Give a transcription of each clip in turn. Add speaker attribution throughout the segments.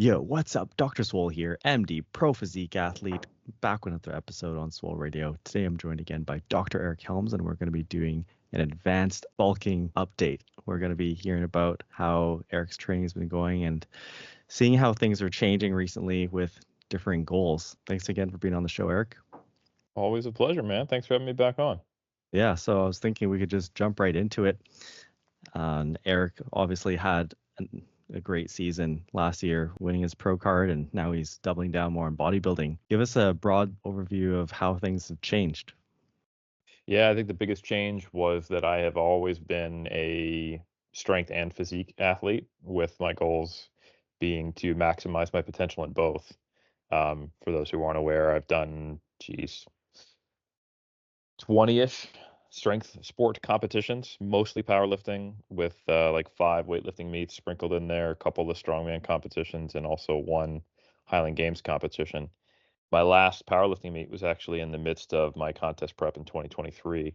Speaker 1: Yo, what's up? Dr. Swole here, MD, pro physique athlete, back with another episode on Swole Radio. Today I'm joined again by Dr. Eric Helms, and we're going to be doing an advanced bulking update. We're going to be hearing about how Eric's training has been going and seeing how things are changing recently with differing goals. Thanks again for being on the show, Eric.
Speaker 2: Always a pleasure, man. Thanks for having me back on.
Speaker 1: Yeah, so I was thinking we could just jump right into it. Eric obviously had a great season last year, winning his pro card, and now he's doubling down more on bodybuilding. Give us a broad overview of how things have changed.
Speaker 2: Yeah, I think the biggest change was that I have always been a strength and physique athlete, with my goals being to maximize my potential in both. For those who aren't aware, I've done, 20-ish strength sport competitions, mostly powerlifting, with like 5 weightlifting meets sprinkled in there, a couple of strongman competitions, and also one Highland Games competition. My last powerlifting meet was actually in the midst of my contest prep in 2023,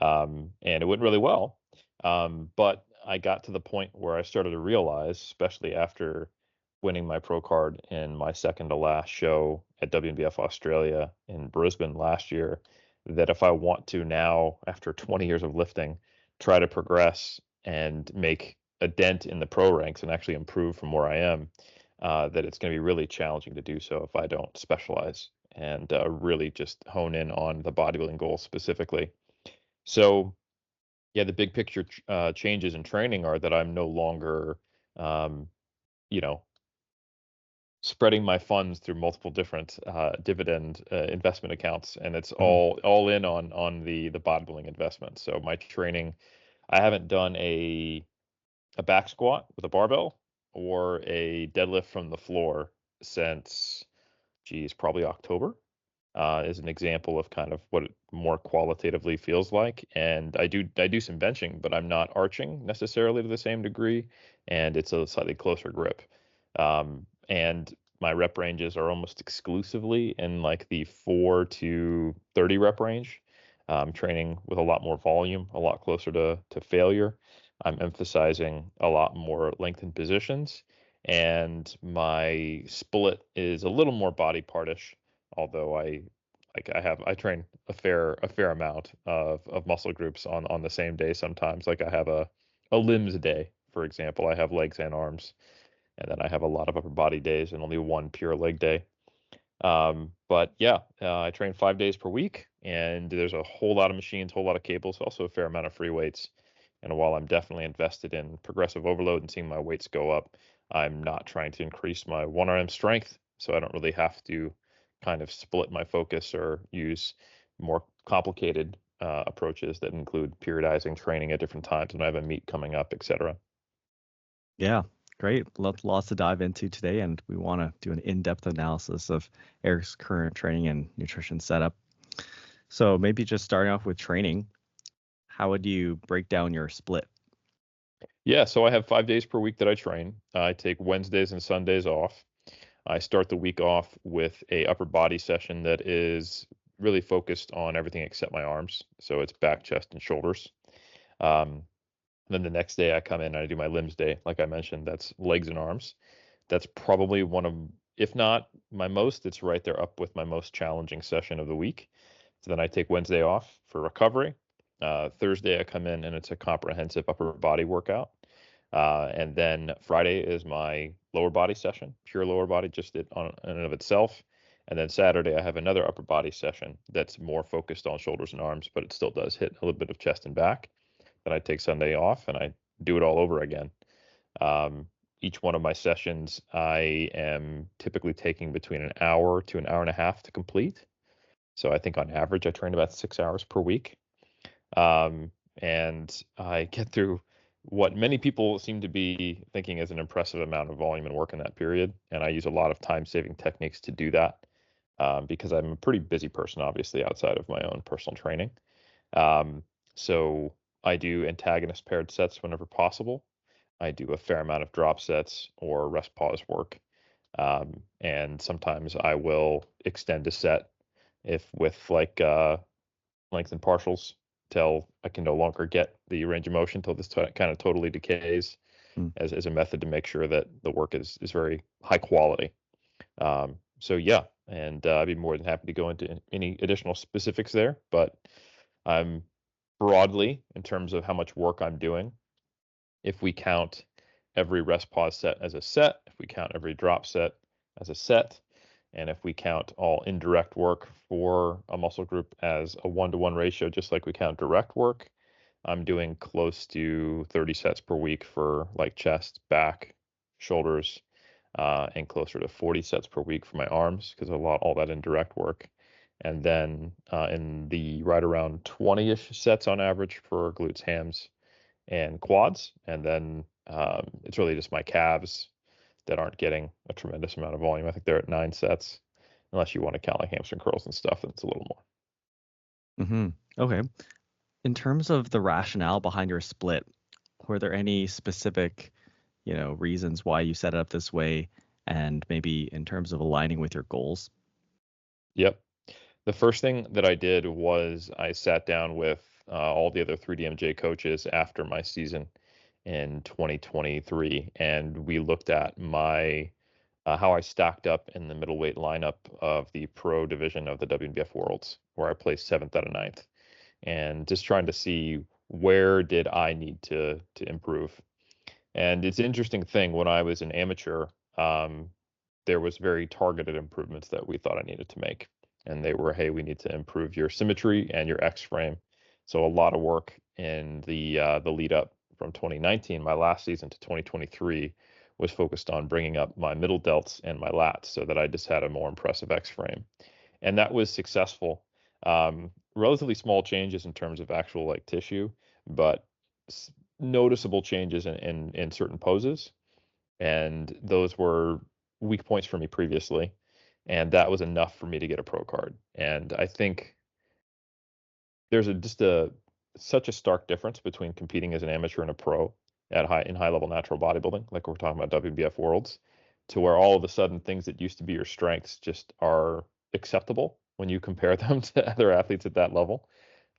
Speaker 2: and it went really well. But I got to the point where I started to realize, especially after winning my pro card in my second to last show at WNBF Australia in Brisbane last year, that if I want to now, after 20 years of lifting, try to progress and make a dent in the pro ranks and actually improve from where I am, that it's going to be really challenging to do so if I don't specialize and really just hone in on the bodybuilding goals specifically. So, yeah, the big picture changes in training are that I'm no longer, um, you know, spreading my funds through multiple different dividend investment accounts, and it's all in on the bodybuilding investment. So my training, I haven't done a back squat with a barbell or a deadlift from the floor since, probably October, is an example of kind of what it more qualitatively feels like. And I do some benching, but I'm not arching necessarily to the same degree, and it's a slightly closer grip. And my rep ranges are almost exclusively in like the 4 to 30 rep range. Training with a lot more volume, a lot closer to failure. I'm emphasizing a lot more lengthened positions, and my split is a little more body partish, although I train a fair amount of muscle groups on the same day sometimes. Like I have a limbs day, for example. I have legs and arms, and then I have a lot of upper body days and only one pure leg day. But yeah, I train 5 days per week, and there's a whole lot of machines, whole lot of cables, also a fair amount of free weights. And while I'm definitely invested in progressive overload and seeing my weights go up, I'm not trying to increase my 1RM strength, so I don't really have to kind of split my focus or use more complicated approaches that include periodizing training at different times when I have a meet coming up, etc.
Speaker 1: Yeah, great. Lots to dive into today, and we want to do an in-depth analysis of Eric's current training and nutrition setup. So maybe just starting off with training, how would you break down your split?
Speaker 2: Yeah, so I have 5 days per week that I train. I take Wednesdays and Sundays off. I start the week off with a upper body session that is really focused on everything except my arms. So it's back, chest, and shoulders. Then the next day I come in and I do my limbs day. Like I mentioned, that's legs and arms. That's probably one of, if not my most, it's right there up with my most challenging session of the week. So then I take Wednesday off for recovery. Thursday I come in and it's a comprehensive upper body workout. And then Friday is my lower body session, pure lower body, just it on in and of itself. And then Saturday I have another upper body session that's more focused on shoulders and arms, but it still does hit a little bit of chest and back. Then I take Sunday off and I do it all over again. Each one of my sessions, I am typically taking between an hour to an hour and a half to complete. So I think on average, I train about 6 hours per week. And I get through what many people seem to be thinking is an impressive amount of volume and work in that period. And I use a lot of time-saving techniques to do that, because I'm a pretty busy person, obviously, outside of my own personal training. So I do antagonist paired sets whenever possible. I do a fair amount of drop sets or rest pause work. And sometimes I will extend a set if with like length and partials till I can no longer get the range of motion till this kind of totally decays. as a method to make sure that the work is very high quality. So yeah, and I'd be more than happy to go into any additional specifics there, but I'm broadly, in terms of how much work I'm doing, if we count every rest pause set as a set, if we count every drop set as a set, and if we count all indirect work for a muscle group as a 1-to-1 ratio, just like we count direct work, I'm doing close to 30 sets per week for like chest, back, shoulders, and closer to 40 sets per week for my arms, because all that indirect work. And then in the right around 20-ish sets on average for glutes, hams, and quads. And then it's really just my calves that aren't getting a tremendous amount of volume. I think they're at 9 sets, unless you want to count like hamstring curls and stuff, and it's a little more.
Speaker 1: Okay. In terms of the rationale behind your split, were there any specific, reasons why you set it up this way, and maybe in terms of aligning with your goals?
Speaker 2: Yep. The first thing that I did was I sat down with all the other 3DMJ coaches after my season in 2023, and we looked at my how I stacked up in the middleweight lineup of the pro division of the WNBF Worlds, where I placed 7th out of 9th, and just trying to see where did I need to improve. And it's an interesting thing, when I was an amateur, there was very targeted improvements that we thought I needed to make. And they were, hey, we need to improve your symmetry and your X frame. So a lot of work in the lead up from 2019, my last season, to 2023 was focused on bringing up my middle delts and my lats so that I just had a more impressive X frame. And that was successful. Relatively small changes in terms of actual like tissue, but noticeable changes in certain poses. And those were weak points for me previously. And that was enough for me to get a pro card. And I think there's such a stark difference between competing as an amateur and a pro in high level natural bodybuilding, like we're talking about WBF Worlds, to where all of a sudden things that used to be your strengths just are acceptable when you compare them to other athletes at that level.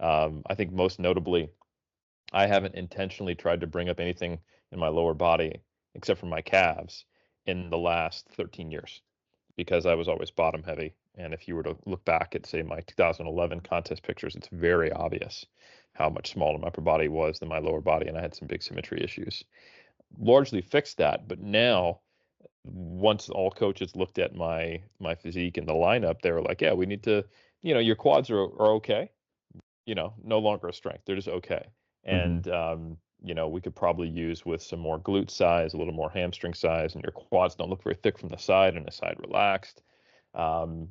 Speaker 2: I think most notably, I haven't intentionally tried to bring up anything in my lower body except for my calves in the last 13 years, because I was always bottom heavy. And if you were to look back at, say, my 2011 contest pictures, it's very obvious how much smaller my upper body was than my lower body, and I had some big symmetry issues. Largely fixed that, but now, once all coaches looked at my physique and the lineup, they were like, yeah, we need to, your quads are okay, no longer a strength. They're just okay. And, we could probably use with some more glute size, a little more hamstring size, and your quads don't look very thick from the side and the side relaxed. And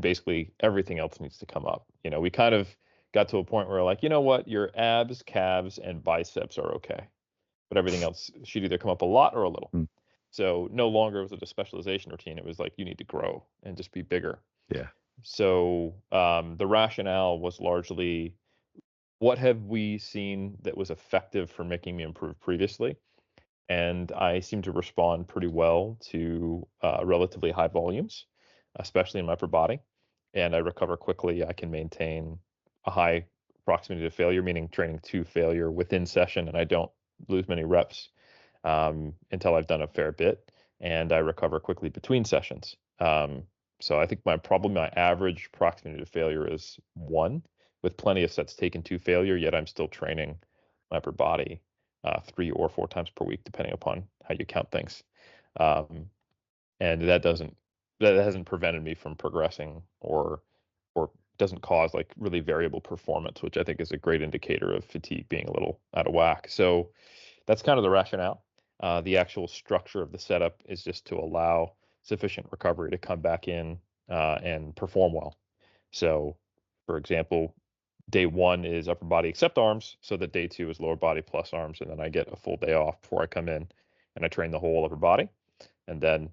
Speaker 2: basically everything else needs to come up. We kind of got to a point where we're like, you know what, your abs, calves, and biceps are okay, but everything else should either come up a lot or a little. So no longer was it a specialization routine. It was like, you need to grow and just be bigger.
Speaker 1: Yeah.
Speaker 2: So the rationale was largely, what have we seen that was effective for making me improve previously? And I seem to respond pretty well to relatively high volumes, especially in my upper body. And I recover quickly. I can maintain a high proximity to failure, meaning training to failure within session, and I don't lose many reps until I've done a fair bit. And I recover quickly between sessions. So I think my average proximity to failure is 1, with plenty of sets taken to failure, yet I'm still training my upper body 3 or 4 times per week, depending upon how you count things. And that hasn't prevented me from progressing or doesn't cause like really variable performance, which I think is a great indicator of fatigue being a little out of whack. So that's kind of the rationale. The actual structure of the setup is just to allow sufficient recovery to come back in and perform well. So, for example, day 1 is upper body except arms, so that day 2 is lower body plus arms, and then I get a full day off before I come in and I train the whole upper body. And then,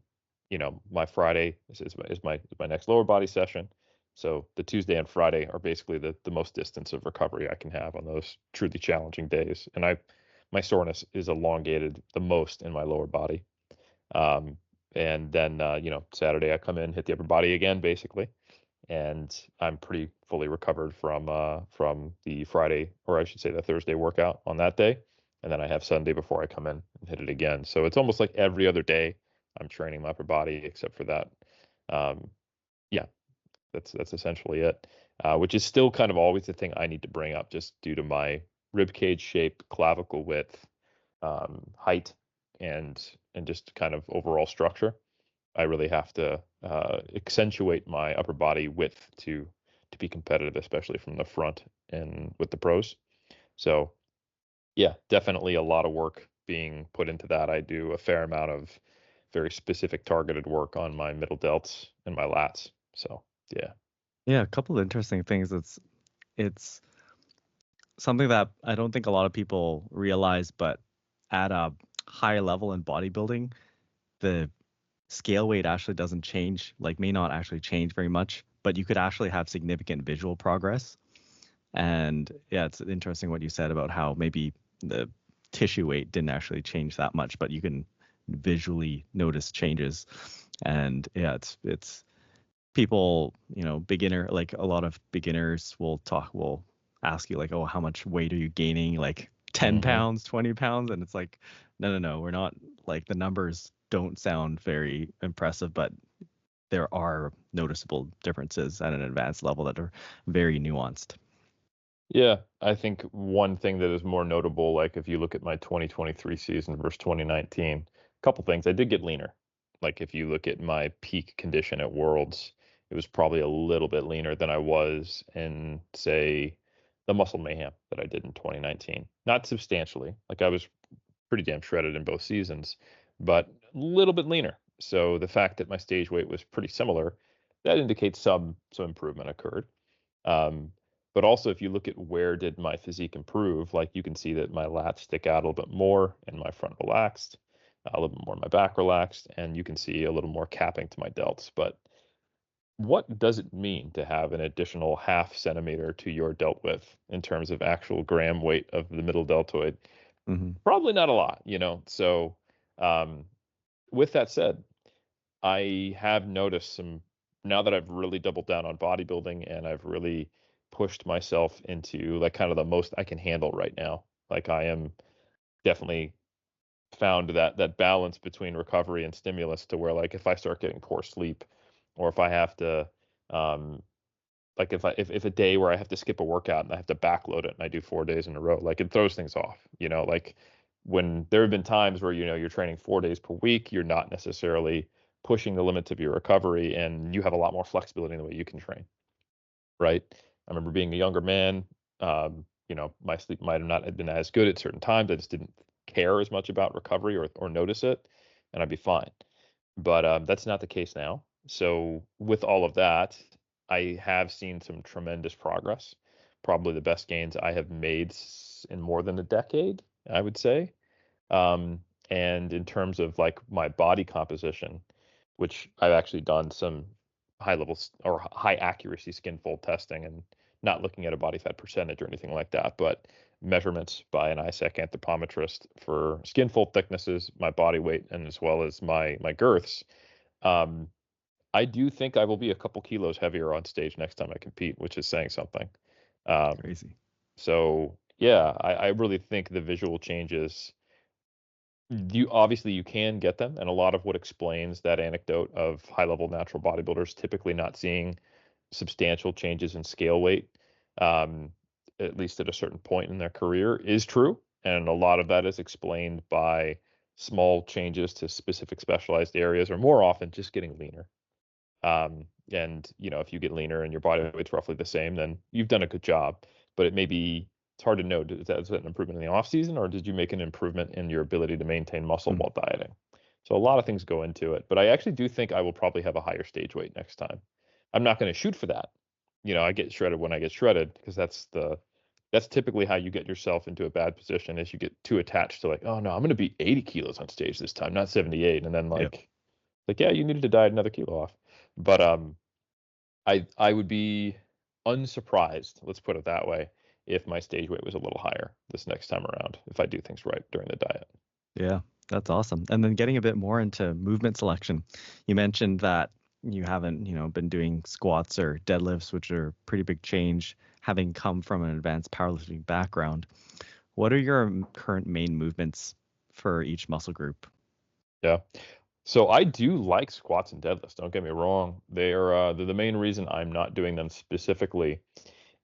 Speaker 2: my Friday is my next lower body session. So the Tuesday and Friday are basically the most distance of recovery I can have on those truly challenging days. And my soreness is elongated the most in my lower body. And then, Saturday I come in, hit the upper body again, basically. And I'm pretty fully recovered from the Friday, or I should say the Thursday workout on that day. and then I have Sunday before I come in and hit it again. So it's almost like every other day I'm training my upper body except for that. Um, yeah, that's essentially it. Which is still kind of always the thing I need to bring up, just due to my rib cage shape, clavicle width, height, and just kind of overall structure. I really have to accentuate my upper body width to be competitive, especially from the front and with the pros. So yeah, definitely a lot of work being put into that. I do a fair amount of very specific targeted work on my middle delts and my lats. So yeah.
Speaker 1: Yeah, a couple of interesting things. It's something that I don't think a lot of people realize, but at a high level in bodybuilding, the scale weight actually doesn't change, like may not actually change very much, but you could actually have significant visual progress. And yeah, it's interesting what you said about how maybe the tissue weight didn't actually change that much, but you can visually notice changes. And yeah, it's people, beginner, like a lot of beginners will ask you like, oh, how much weight are you gaining? Like 10
Speaker 2: hmm
Speaker 1: pounds, 20 pounds. And it's like, no, we're not, like the numbers don't sound very impressive, but there are noticeable differences at an advanced level that are very nuanced.
Speaker 2: Yeah, I think one thing that is more notable, like if you look at my 2023 season versus 2019, a couple things. I did get leaner. Like if you look at my peak condition at Worlds, it was probably a little bit leaner than I was in, say, the Muscle Mayhem that I did in 2019. Not substantially. Like I was pretty damn shredded in both seasons, but a little bit leaner. So the fact that my stage weight was pretty similar, that indicates some improvement occurred. Um, but also, if you look at where did my physique improve, like you can see that my lats stick out a little bit more and my front relaxed, a little bit more my back relaxed, and you can see a little more capping to my delts. But what does it mean to have an additional half centimeter to your delt width in terms of actual gram weight of the middle deltoid?
Speaker 1: Hmm.
Speaker 2: Probably not a lot, So, um, with that said, I have noticed some, now that I've really doubled down on bodybuilding and I've really pushed myself into like kind of the most I can handle right now. Like I am definitely found that balance between recovery and stimulus, to where like if I start getting poor sleep, or if I have to um like if a day where I have to skip a workout and I have to backload it and I do 4 days in a row, like it throws things off, like when there have been times where, you're training 4 days per week, you're not necessarily pushing the limits of your recovery, and you have a lot more flexibility in the way you can train, right? I remember being a younger man, my sleep might have not have been as good at certain times. I just didn't care as much about recovery or notice it, and I'd be fine. But that's not the case now. So with all of that, I have seen some tremendous progress. Probably the best gains I have made in more than a decade, I would say. Um, and in terms of like my body composition, which I've actually done some high levels or high accuracy skin fold testing, and not looking at a body fat percentage or anything like that, but measurements by an ISEC anthropometrist for skin fold thicknesses, my body weight, and as well as my girths. Um, I do think I will be a couple kilos heavier on stage next time I compete, which is saying something. Um,
Speaker 1: Crazy.
Speaker 2: so yeah, I really think the visual changes, you can get them, and a lot of what explains that anecdote of high level natural bodybuilders typically not seeing substantial changes in scale weight, um, at least at a certain point in their career, is true. And a lot of that is explained by small changes to specific specialized areas, or more often just getting leaner. And if you get leaner and your body weight's roughly the same, then you've done a good job. But it's hard to know. Is that an improvement in the off season, or did you make an improvement in your ability to maintain muscle
Speaker 1: Mm.
Speaker 2: while dieting? So a lot of things go into it. But I actually do think I will probably have a higher stage weight next time. I'm not going to shoot for that. I get shredded when I get shredded, because that's typically how you get yourself into a bad position, is you get too attached to like, oh no, I'm going to be 80 kilos on stage this time, not 78, and then
Speaker 1: Yep.
Speaker 2: like yeah, you needed to diet another kilo off. But I would be unsurprised, let's put it that way, if my stage weight was a little higher this next time around, if I do things right during the diet.
Speaker 1: Yeah, that's awesome. And then getting a bit more into movement selection, you mentioned that you haven't, been doing squats or deadlifts, which are pretty big change, having come from an advanced powerlifting background. What are your current main movements for each muscle group?
Speaker 2: Yeah. So I do like squats and deadlifts. Don't get me wrong. They're the main reason I'm not doing them specifically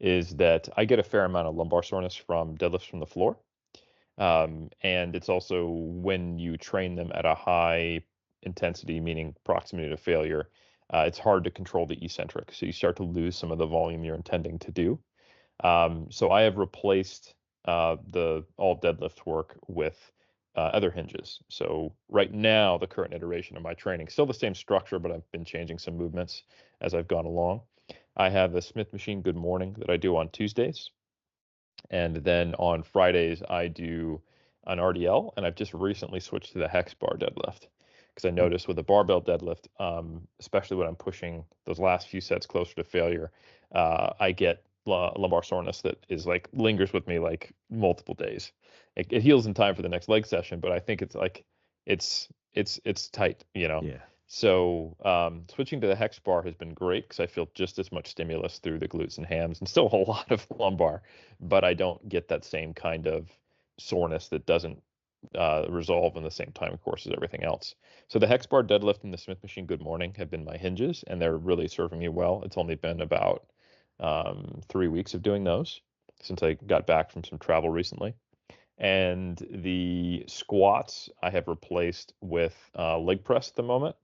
Speaker 2: is that I get a fair amount of lumbar soreness from deadlifts from the floor. And it's also when you train them at a high intensity, meaning proximity to failure, it's hard to control the eccentric. So you start to lose some of the volume you're intending to do. So I have replaced the all deadlift work with other hinges. So right now, the current iteration of my training, still the same structure, but I've been changing some movements as I've gone along. I have a Smith machine good morning that I do on Tuesdays. And then on Fridays, I do an RDL, and I've just recently switched to the hex bar deadlift because I noticed with a barbell deadlift, especially when I'm pushing those last few sets closer to failure, I get lumbar soreness that is like lingers with me like multiple days. It heals in time for the next leg session, but I think it's like it's tight, you know.
Speaker 1: Yeah.
Speaker 2: So switching to the hex bar has been great because I feel just as much stimulus through the glutes and hams and still a whole lot of lumbar, but I don't get that same kind of soreness that doesn't resolve in the same time course as everything else. So the hex bar deadlift and the Smith machine good morning have been my hinges, and they're really serving me well. It's only been about 3 weeks of doing those since I got back from some travel recently. And the squats I have replaced with leg press at the moment.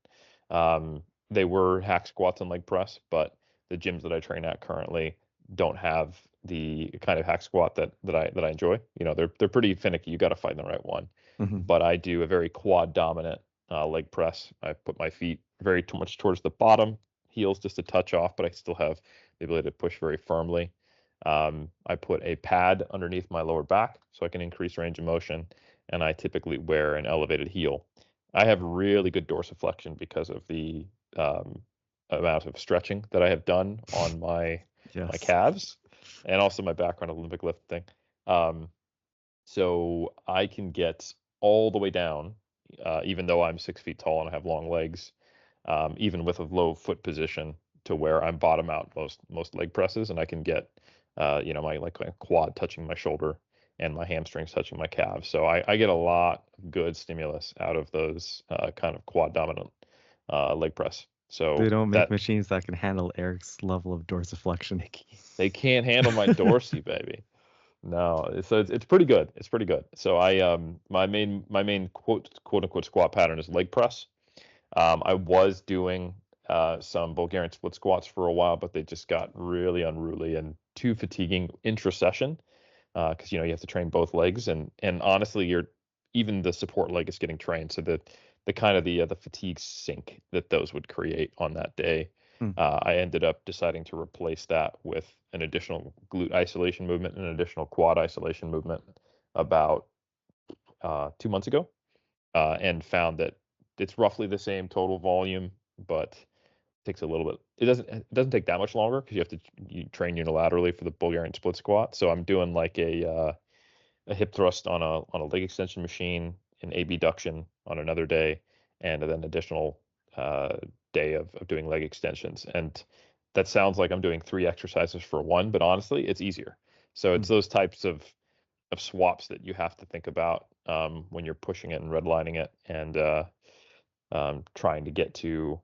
Speaker 2: They were hack squats and leg press, but the gyms that I train at currently don't have the kind of hack squat that I enjoy. You know, they're pretty finicky. You got to find the right one.
Speaker 1: Mm-hmm.
Speaker 2: But I do a very quad dominant leg press. I put my feet very too much towards the bottom, heels just a touch off, but I still have the ability to push very firmly. I put a pad underneath my lower back so I can increase range of motion, and I typically wear an elevated heel. I have really good dorsiflexion because of the amount of stretching that I have done on my
Speaker 1: Yes.
Speaker 2: calves, and also my background Olympic lifting. So I can get all the way down, even though I'm 6 feet tall and I have long legs, even with a low foot position, to where I'm bottom out most leg presses, and I can get my quad touching my shoulder and my hamstrings touching my calves. So I get a lot of good stimulus out of those kind of quad dominant leg press.
Speaker 1: They
Speaker 2: So
Speaker 1: don't make
Speaker 2: that
Speaker 1: machines that can handle Eric's level of dorsiflexion.
Speaker 2: they can't handle my dorsey, baby. No, so it's pretty good. It's pretty good. So my main quote unquote squat pattern is leg press. I was doing some Bulgarian split squats for a while, but they just got really unruly and too fatiguing intra-session because you have to train both legs, and honestly, even the support leg is getting trained, so the kind of the fatigue sink that those would create on that day.
Speaker 1: Hmm.
Speaker 2: I ended up deciding to replace that with an additional glute isolation movement and an additional quad isolation movement about 2 months ago, and found that it's roughly the same total volume, but takes a little bit. It doesn't take that much longer because you train unilaterally for the Bulgarian split squat. So I'm doing like a hip thrust on a leg extension machine, an abduction on another day, and then additional day of doing leg extensions. And that sounds like I'm doing 3 exercises for one, but honestly, it's easier. So it's those types of swaps that you have to think about when you're pushing it and redlining it, and trying to get to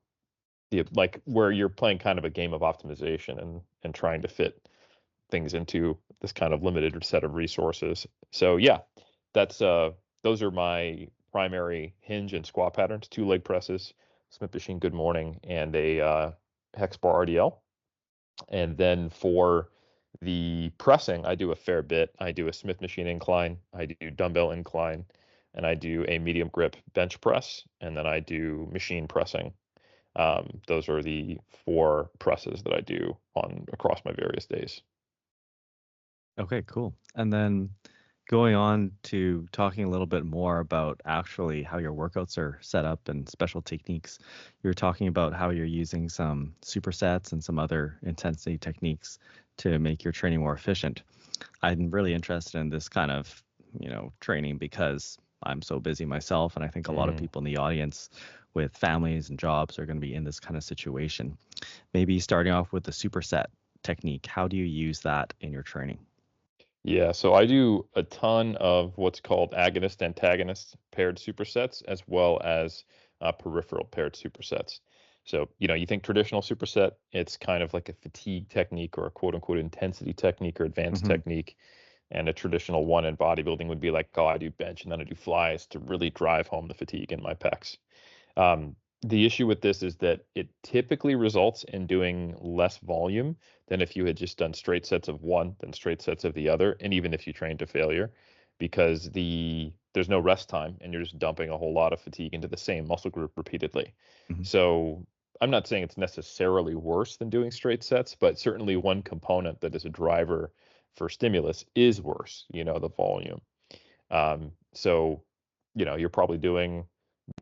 Speaker 2: where you're playing kind of a game of optimization and trying to fit things into this kind of limited set of resources. So yeah, that's those are my primary hinge and squat patterns: 2 leg presses, Smith machine good morning, and a hex bar RDL. And then for the pressing, I do a fair bit. I do a Smith machine incline, I do dumbbell incline, and I do a medium grip bench press, and then I do machine pressing. Those are the 4 presses that I do across my various days.
Speaker 1: Okay, cool. And then going on to talking a little bit more about actually how your workouts are set up and special techniques. You're talking about how you're using some supersets and some other intensity techniques to make your training more efficient. I'm really interested in this kind of, training because I'm so busy myself, and I think a lot of people in the audience with families and jobs are going to be in this kind of situation. Maybe starting off with the superset technique. How do you use that in your training?
Speaker 2: Yeah, so I do a ton of what's called agonist-antagonist paired supersets, as well as peripheral paired supersets. So, you think traditional superset, it's kind of like a fatigue technique or a quote unquote intensity technique or advanced
Speaker 1: Hmm.
Speaker 2: technique. And a traditional one in bodybuilding would be like, oh, I do bench and then I do flies to really drive home the fatigue in my pecs. Um, the issue with this is that it typically results in doing less volume than if you had just done straight sets of one, then straight sets of the other, and even if you train to failure, because there's no rest time and you're just dumping a whole lot of fatigue into the same muscle group repeatedly.
Speaker 1: Hmm.
Speaker 2: So I'm not saying it's necessarily worse than doing straight sets, but certainly one component that is a driver for stimulus is worse, the volume. So, you're probably doing,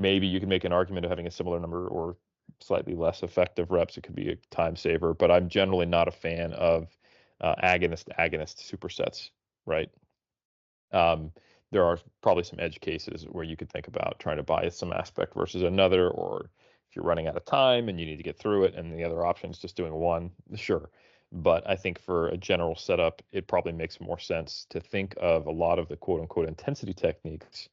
Speaker 2: maybe you can make an argument of having a similar number or slightly less effective reps. It could be a time saver, but I'm generally not a fan of agonist supersets, right? Um, there are probably some edge cases where you could think about trying to bias some aspect versus another, or if you're running out of time and you need to get through it and the other option is just doing one, sure. But I think for a general setup, it probably makes more sense to think of a lot of the quote unquote intensity techniques,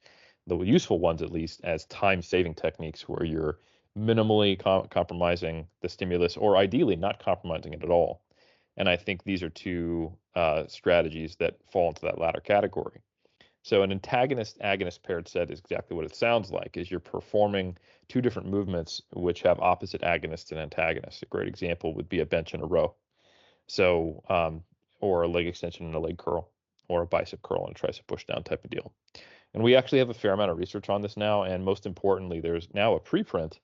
Speaker 2: the useful ones at least, as time saving techniques where you're minimally compromising the stimulus or ideally not compromising it at all. And I think these are two strategies that fall into that latter category. So an antagonist agonist paired set is exactly what it sounds like, is you're performing two different movements which have opposite agonists and antagonists. A great example would be a bench and a row. So or a leg extension and a leg curl, or a bicep curl and a tricep push down type of deal. And we actually have a fair amount of research on this now, and most importantly, there's now a preprint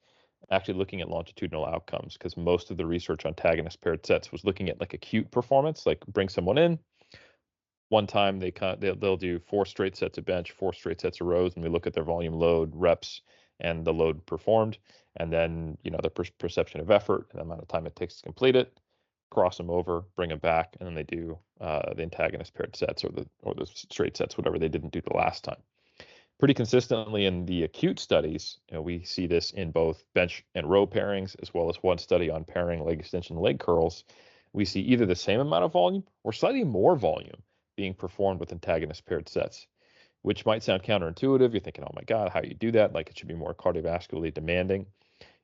Speaker 2: actually looking at longitudinal outcomes, because most of the research on antagonist paired sets was looking at like acute performance, like bring someone in, one time they'll do 4 straight sets of bench, 4 straight sets of rows, and we look at their volume, load, reps, and the load performed, and then the perception of effort and the amount of time it takes to complete it. Cross them over, bring them back, and then they do the antagonist paired sets or the straight sets, whatever they didn't do the last time. Pretty consistently in the acute studies, we see this in both bench and row pairings, as well as one study on pairing leg extension and leg curls. We see either the same amount of volume or slightly more volume being performed with antagonist paired sets, which might sound counterintuitive. You're thinking, oh my God, how do you do that? Like, it should be more cardiovascularly demanding.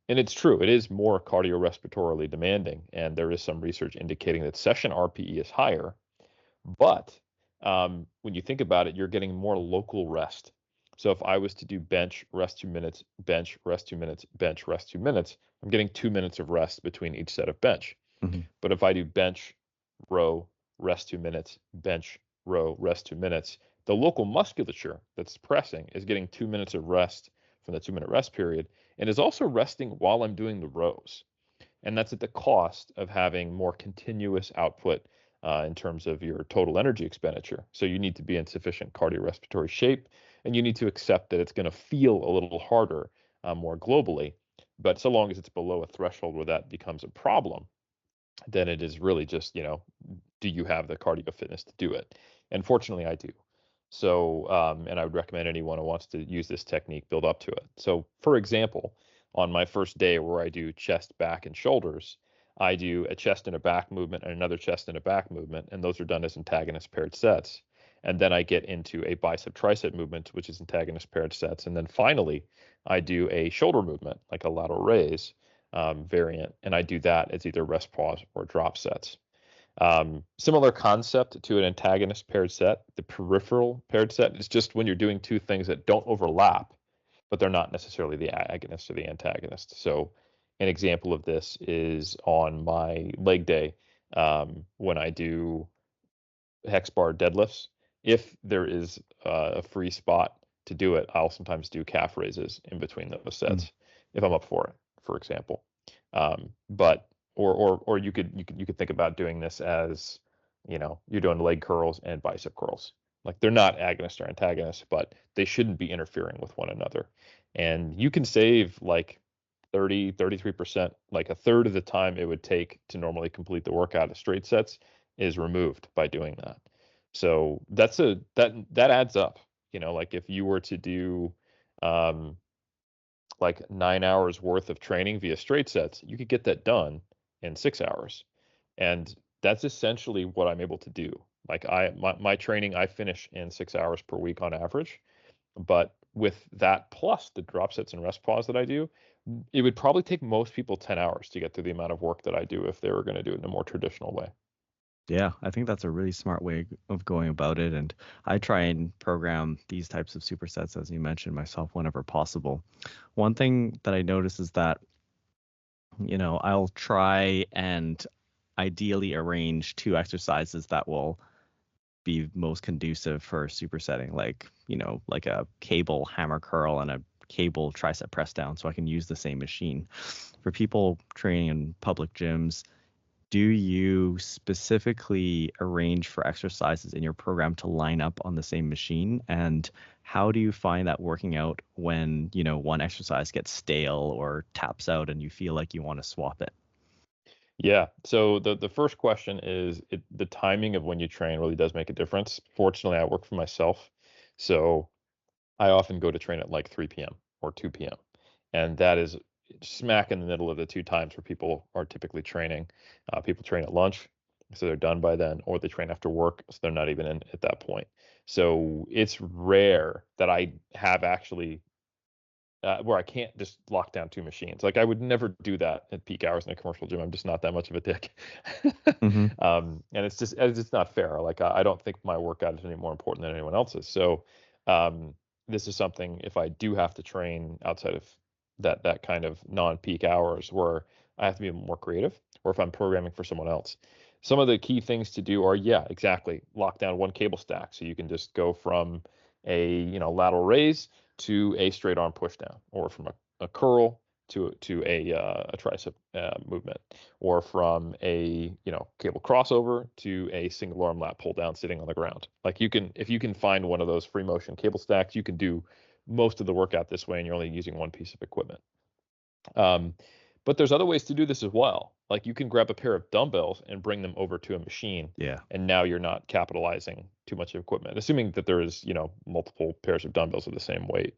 Speaker 2: And it's true, it is more cardiorespiratorily demanding. And there is some research indicating that session RPE is higher. But when you think about it, you're getting more local rest. So if I was to do bench, rest 2 minutes, bench, rest 2 minutes, bench, rest 2 minutes, I'm getting 2 minutes of rest between each set of bench.
Speaker 1: Hmm.
Speaker 2: But if I do bench, row, rest 2 minutes, bench, row, rest 2 minutes, the local musculature that's pressing is getting 2 minutes of rest from the 2 minute rest period, and is also resting while I'm doing the rows. And that's at the cost of having more continuous output in terms of your total energy expenditure. So you need to be in sufficient cardiorespiratory shape, and you need to accept that it's going to feel a little harder more globally. But so long as it's below a threshold where that becomes a problem, then it is really just, do you have the cardio fitness to do it? And fortunately, I do. So, and I would recommend anyone who wants to use this technique build up to it. So, for example, on my first day where I do chest, back, and shoulders, I do a chest and a back movement and another chest and a back movement, and those are done as antagonist paired sets. And then I get into a bicep tricep movement, which is antagonist paired sets. And then finally, I do a shoulder movement, like a lateral raise variant, and I do that as either rest pause or drop sets. Similar concept to an antagonist paired set. The peripheral paired set is just when you're doing two things that don't overlap, but they're not necessarily the agonist or the antagonist. So an example of this is on my leg day when I do hex bar deadlifts. If there is a free spot to do it, I'll sometimes do calf raises in between those sets if I'm up for it, for example. But or you could think about doing this as, you're doing leg curls and bicep curls. Like, they're not agonist or antagonist, but they shouldn't be interfering with one another. And you can save like 33%, like a third of the time it would take to normally complete the workout of straight sets is removed by doing that. So that adds up. Like if you were to do um, like 9 hours worth of training via straight sets, you could get that done in 6 hours. And that's essentially what I'm able to do Like my training, I finish in 6 hours per week on average. But with that plus the drop sets and rest pause that I do, it would probably take most people 10 hours to get through the amount of work that I do if they were going to do it in a more traditional way.
Speaker 1: Yeah, I think that's a really smart way of going about it. And I try and program these types of supersets, as you mentioned, myself whenever possible. One thing that I notice is that, I'll try and ideally arrange two exercises that will be most conducive for supersetting, like a cable hammer curl and a cable tricep press down, so I can use the same machine. For people training in public gyms, do you specifically arrange for exercises in your program to line up on the same machine? And how do you find that working out when, one exercise gets stale or taps out and you feel like you want to swap it?
Speaker 2: Yeah. So the first question is the timing of when you train really does make a difference. Fortunately, I work for myself, so I often go to train at like 3 p.m. or 2 p.m. And that is smack in the middle of the two times where people are typically training. People train at lunch, so they're done by then, or they train after work, so they're not even in at that point. So it's rare that I have actually where I can't just lock down two machines. Like I would never do that at peak hours in a commercial gym. I'm just not that much of a dick.
Speaker 1: Mm-hmm.
Speaker 2: And it's not fair. Like I don't think my workout is any more important than anyone else's. So um, this is something if I do have to train outside of that kind of non-peak hours where I have to be more creative, or if I'm programming for someone else. Some of the key things to do are, yeah, exactly, lock down one cable stack. So you can just go from a lateral raise to a straight arm push down, or from a curl to a tricep movement, or from a cable crossover to a single arm lat pull down sitting on the ground. Like if you can find one of those free motion cable stacks, you can do most of the workout this way, and you're only using one piece of equipment. But there's other ways to do this as well. Like you can grab a pair of dumbbells and bring them over to a machine,
Speaker 1: Yeah.
Speaker 2: and now you're not capitalizing too much equipment, assuming that there is, multiple pairs of dumbbells of the same weight.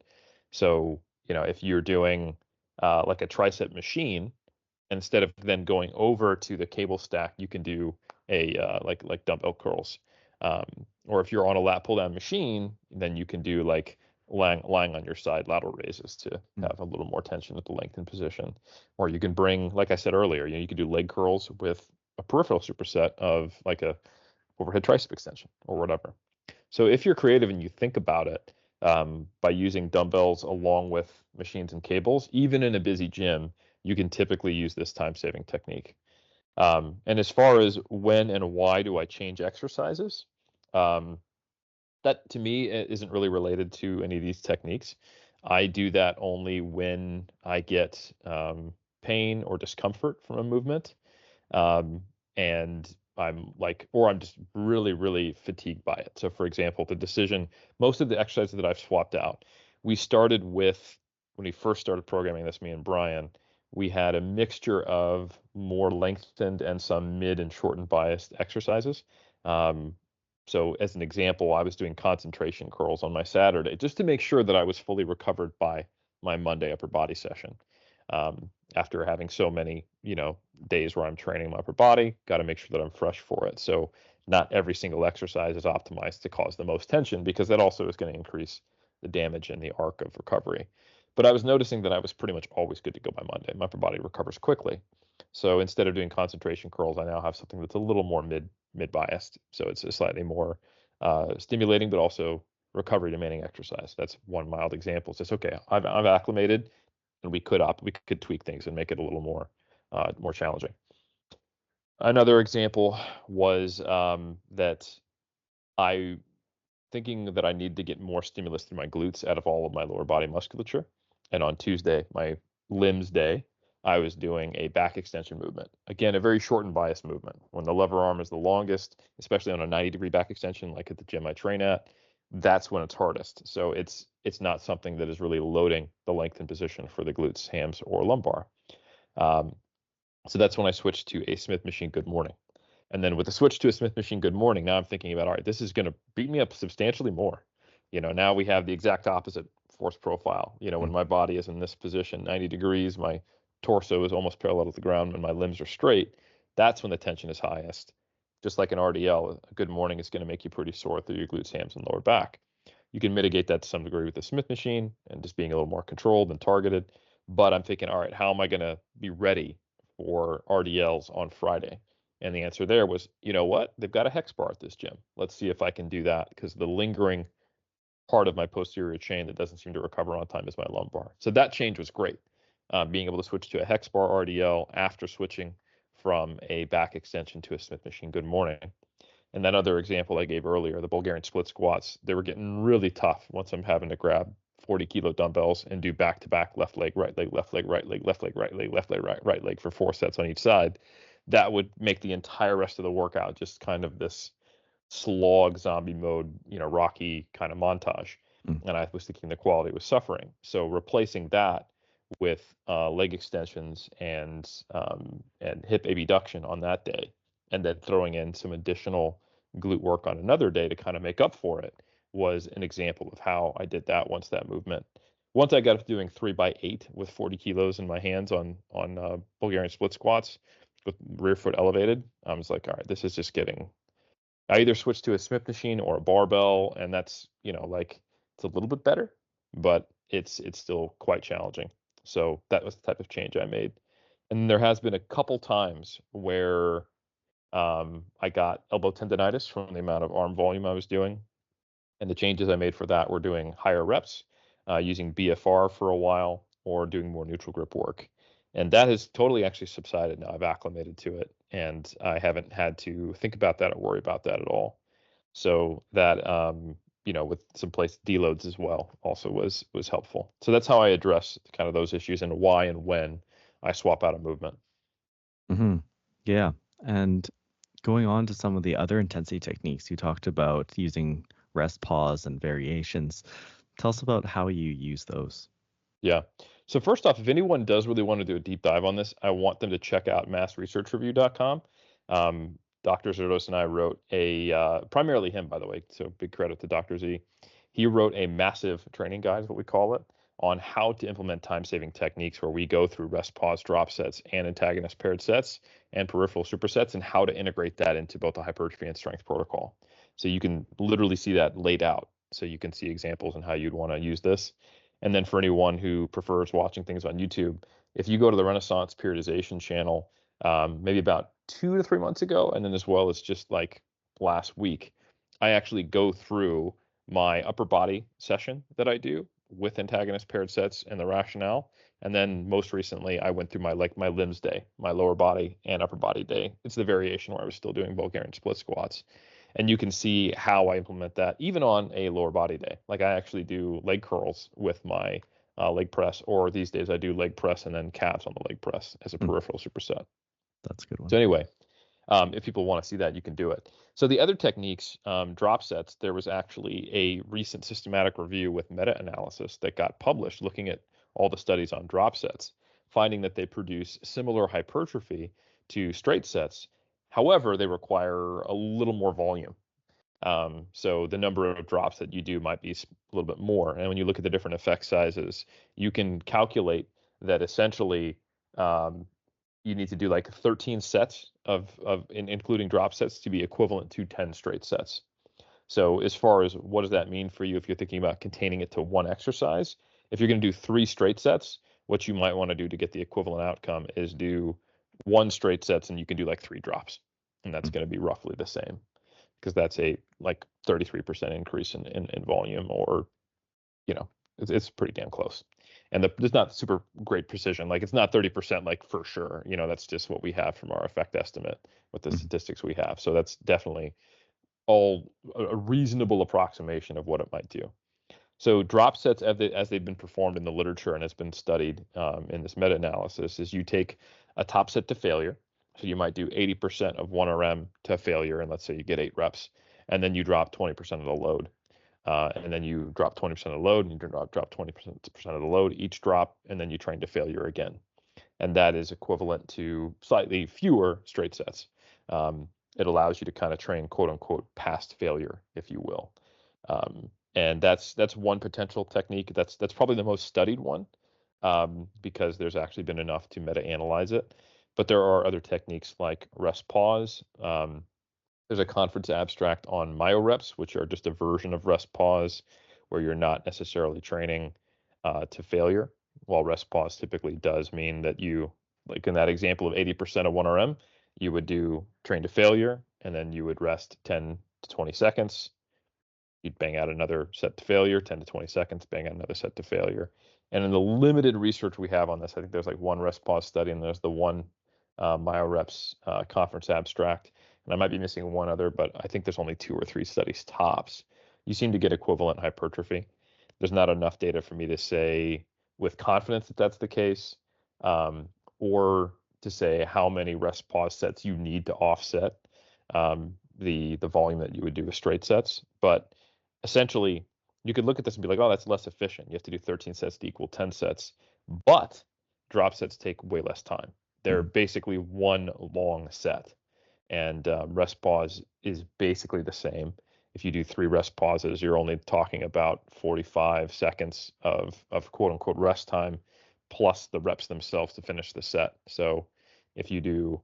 Speaker 2: So, if you're doing like a tricep machine, instead of then going over to the cable stack, you can do a like dumbbell curls. Or if you're on a lat pull down machine, then you can do like lying on your side lateral raises to have a little more tension at the lengthened position. Or you can bring, like I said earlier, you can do leg curls with a peripheral superset of like a overhead tricep extension or whatever. So if you're creative and you think about it, by using dumbbells along with machines and cables, even in a busy gym, you can typically use this time-saving technique. And as far as when and why do I change exercises, um, that to me isn't really related to any of these techniques. I do that only when I get pain or discomfort from a movement, and I'm like, or I'm just really, really fatigued by it. So, for example, most of the exercises that I've swapped out, we started with, when we first started programming this, me and Brian, we had a mixture of more lengthened and some mid and shortened biased exercises. Um, so as an example, I was doing concentration curls on my Saturday just to make sure that I was fully recovered by my Monday upper body session. After having so many, days where I'm training my upper body, got to make sure that I'm fresh for it. So not every single exercise is optimized to cause the most tension, because that also is going to increase the damage in the arc of recovery. But I was noticing that I was pretty much always good to go by Monday. My upper body recovers quickly. So instead of doing concentration curls, I now have something that's a little more mid biased. So it's a slightly more stimulating, but also recovery demanding exercise. That's one mild example. It's just, okay, I've acclimated, and we could tweak things and make it a little more challenging. Another example was that I thinking that I need to get more stimulus through my glutes out of all of my lower body musculature. And on Tuesday, my limbs day, I was doing a back extension movement. Again, a very short and biased movement. When the lever arm is the longest, especially on a 90-degree back extension, like at the gym I train at, that's when it's hardest. So it's not something that is really loading the lengthened position for the glutes, hams, or lumbar. So that's when I switched to a Smith machine good morning. And then with the switch to a Smith machine good morning, now I'm thinking about, all right, this is going to beat me up substantially more. Now we have the exact opposite force profile. When my body is in this position, 90 degrees, my torso is almost parallel to the ground, and my limbs are straight. That's when the tension is highest. just like an RDL, a good morning is going to make you pretty sore through your glutes, hams, and lower back. You can mitigate that to some degree with the Smith machine and just being a little more controlled and targeted. But I'm thinking, all right, how am I going to be ready for RDLs on Friday? And the answer there was, you know what? They've got a hex bar at this gym. Let's see if I can do that, because the lingering part of my posterior chain that doesn't seem to recover on time is my lumbar. So that change was great. Being able to switch to a hex bar RDL after switching from a back extension to a Smith machine good morning. And that other example I gave earlier, the Bulgarian split squats, they were getting really tough once I'm having to grab 40 kilo dumbbells and do back to back left leg, right leg, left leg, right leg, left leg, right leg, left leg, right leg for 4 sets on each side. That would make the entire rest of the workout just kind of this slog zombie mode, Rocky kind of montage.
Speaker 1: Mm.
Speaker 2: And I was thinking the quality was suffering. So replacing that with leg extensions and hip abduction on that day, and then throwing in some additional glute work on another day to kind of make up for it, was an example of how I did that once that movement. Once I got up to doing 3x8 with 40 kilos in my hands on Bulgarian split squats with rear foot elevated, I was like, all right, this is just getting. I either switched to a Smith machine or a barbell, and that's like it's a little bit better, but it's still quite challenging. So that was the type of change I made. And there has been a couple times where I got elbow tendonitis from the amount of arm volume I was doing. And the changes I made for that were doing higher reps, using BFR for a while, or doing more neutral grip work. And that has totally actually subsided now. I've acclimated to it, and I haven't had to think about that or worry about that at all. So that, with some place deloads as well, also was helpful. So that's how I address kind of those issues and why and when I swap out a movement.
Speaker 1: Mm-hmm. Yeah. And going on to some of the other intensity techniques, you talked about using rest, pause, and variations. Tell us about how you use those.
Speaker 2: Yeah. So first off, if anyone does really want to do a deep dive on this, I want them to check out massresearchreview.com. Dr. Zerdos and I wrote primarily him, by the way, so big credit to Dr. Z. He wrote a massive training guide, is what we call it, on how to implement time-saving techniques, where we go through rest, pause, drop sets, and antagonist paired sets, and peripheral supersets, and how to integrate that into both the hypertrophy and strength protocol. So you can literally see that laid out. So you can see examples and how you'd want to use this. And then for anyone who prefers watching things on YouTube, if you go to the Renaissance Periodization channel, maybe about 2 to 3 months ago, and then as well as just like last week, I actually go through my upper body session that I do with antagonist paired sets and the rationale. And then most recently, I went through my limbs day, my lower body and upper body day. It's the variation where I was still doing Bulgarian split squats. And you can see how I implement that even on a lower body day. Like I actually do leg curls with my leg press, or these days I do leg press and then calves on the leg press as a peripheral superset.
Speaker 1: That's a good one.
Speaker 2: So anyway, if people want to see that, you can do it. So the other techniques, drop sets, there was actually a recent systematic review with meta-analysis that got published looking at all the studies on drop sets, finding that they produce similar hypertrophy to straight sets. However, they require a little more volume. So the number of drops that you do might be a little bit more. And when you look at the different effect sizes, you can calculate that essentially you need to do like 13 sets including drop sets to be equivalent to 10 straight sets. So as far as what does that mean for you if you're thinking about containing it to one exercise, if you're going to do 3 straight sets, what you might want to do to get the equivalent outcome is do 1 straight sets, and you can do like 3 drops. And that's going to be roughly the same, because that's a like 33% increase in volume, or it's pretty damn close. And there's not super great precision. Like it's not 30% like for sure. That's just what we have from our effect estimate with the statistics we have. So that's definitely all a reasonable approximation of what it might do. So drop sets, as they've been performed in the literature and has been studied in this meta-analysis, is you take a top set to failure. So you might do 80% of 1RM to failure, and let's say you get 8 reps, and then you drop 20% of the load. And then you drop 20% of the load, and you drop 20% of the load each drop, and then you train to failure again. And that is equivalent to slightly fewer straight sets. It allows you to kind of train, quote unquote, past failure, if you will. And that's one potential technique. That's probably the most studied one, because there's actually been enough to meta-analyze it. But there are other techniques like rest pause, There's a conference abstract on myoreps, which are just a version of rest pause, where you're not necessarily training to failure. While rest pause typically does mean that you, like in that example of 80% of 1RM, you would do train to failure, and then you would rest 10 to 20 seconds. You'd bang out another set to failure, 10 to 20 seconds, bang out another set to failure. And in the limited research we have on this, I think there's like one rest pause study, and there's the one myoreps conference abstract. And I might be missing one other, but I think there's only 2 or 3 studies tops. You seem to get equivalent hypertrophy. There's not enough data for me to say with confidence that that's the case, or to say how many rest pause sets you need to offset the volume that you would do with straight sets. But essentially, you could look at this and be like, oh, that's less efficient. You have to do 13 sets to equal 10 sets. But drop sets take way less time. They're basically one long set. And rest pause is basically the same. If you do 3 rest pauses, you're only talking about 45 seconds of quote unquote rest time plus the reps themselves to finish the set. So if you do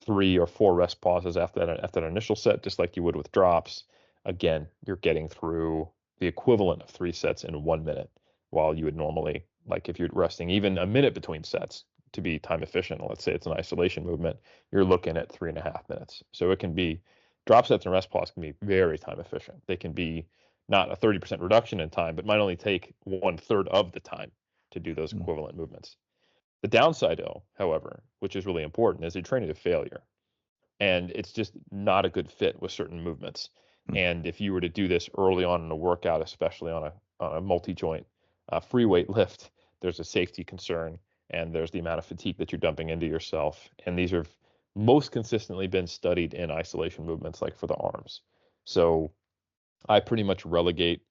Speaker 2: 3 or 4 rest pauses after that initial set, just like you would with drops, again, you're getting through the equivalent of 3 sets in 1 minute, while you would normally, like if you're resting even a minute between sets to be time efficient, let's say it's an isolation movement, you're looking at 3.5 minutes. So it can be, drop sets and rest pause can be very time efficient. They can be not a 30% reduction in time, but might only take 1/3 of the time to do those equivalent movements. The downside, though, however, which is really important, is you're training to failure. And it's just not a good fit with certain movements. And if you were to do this early on in a workout, especially on a multi-joint free weight lift, there's a safety concern, and there's the amount of fatigue that you're dumping into yourself. And these are most consistently been studied in isolation movements, like for the arms. So I pretty much relegate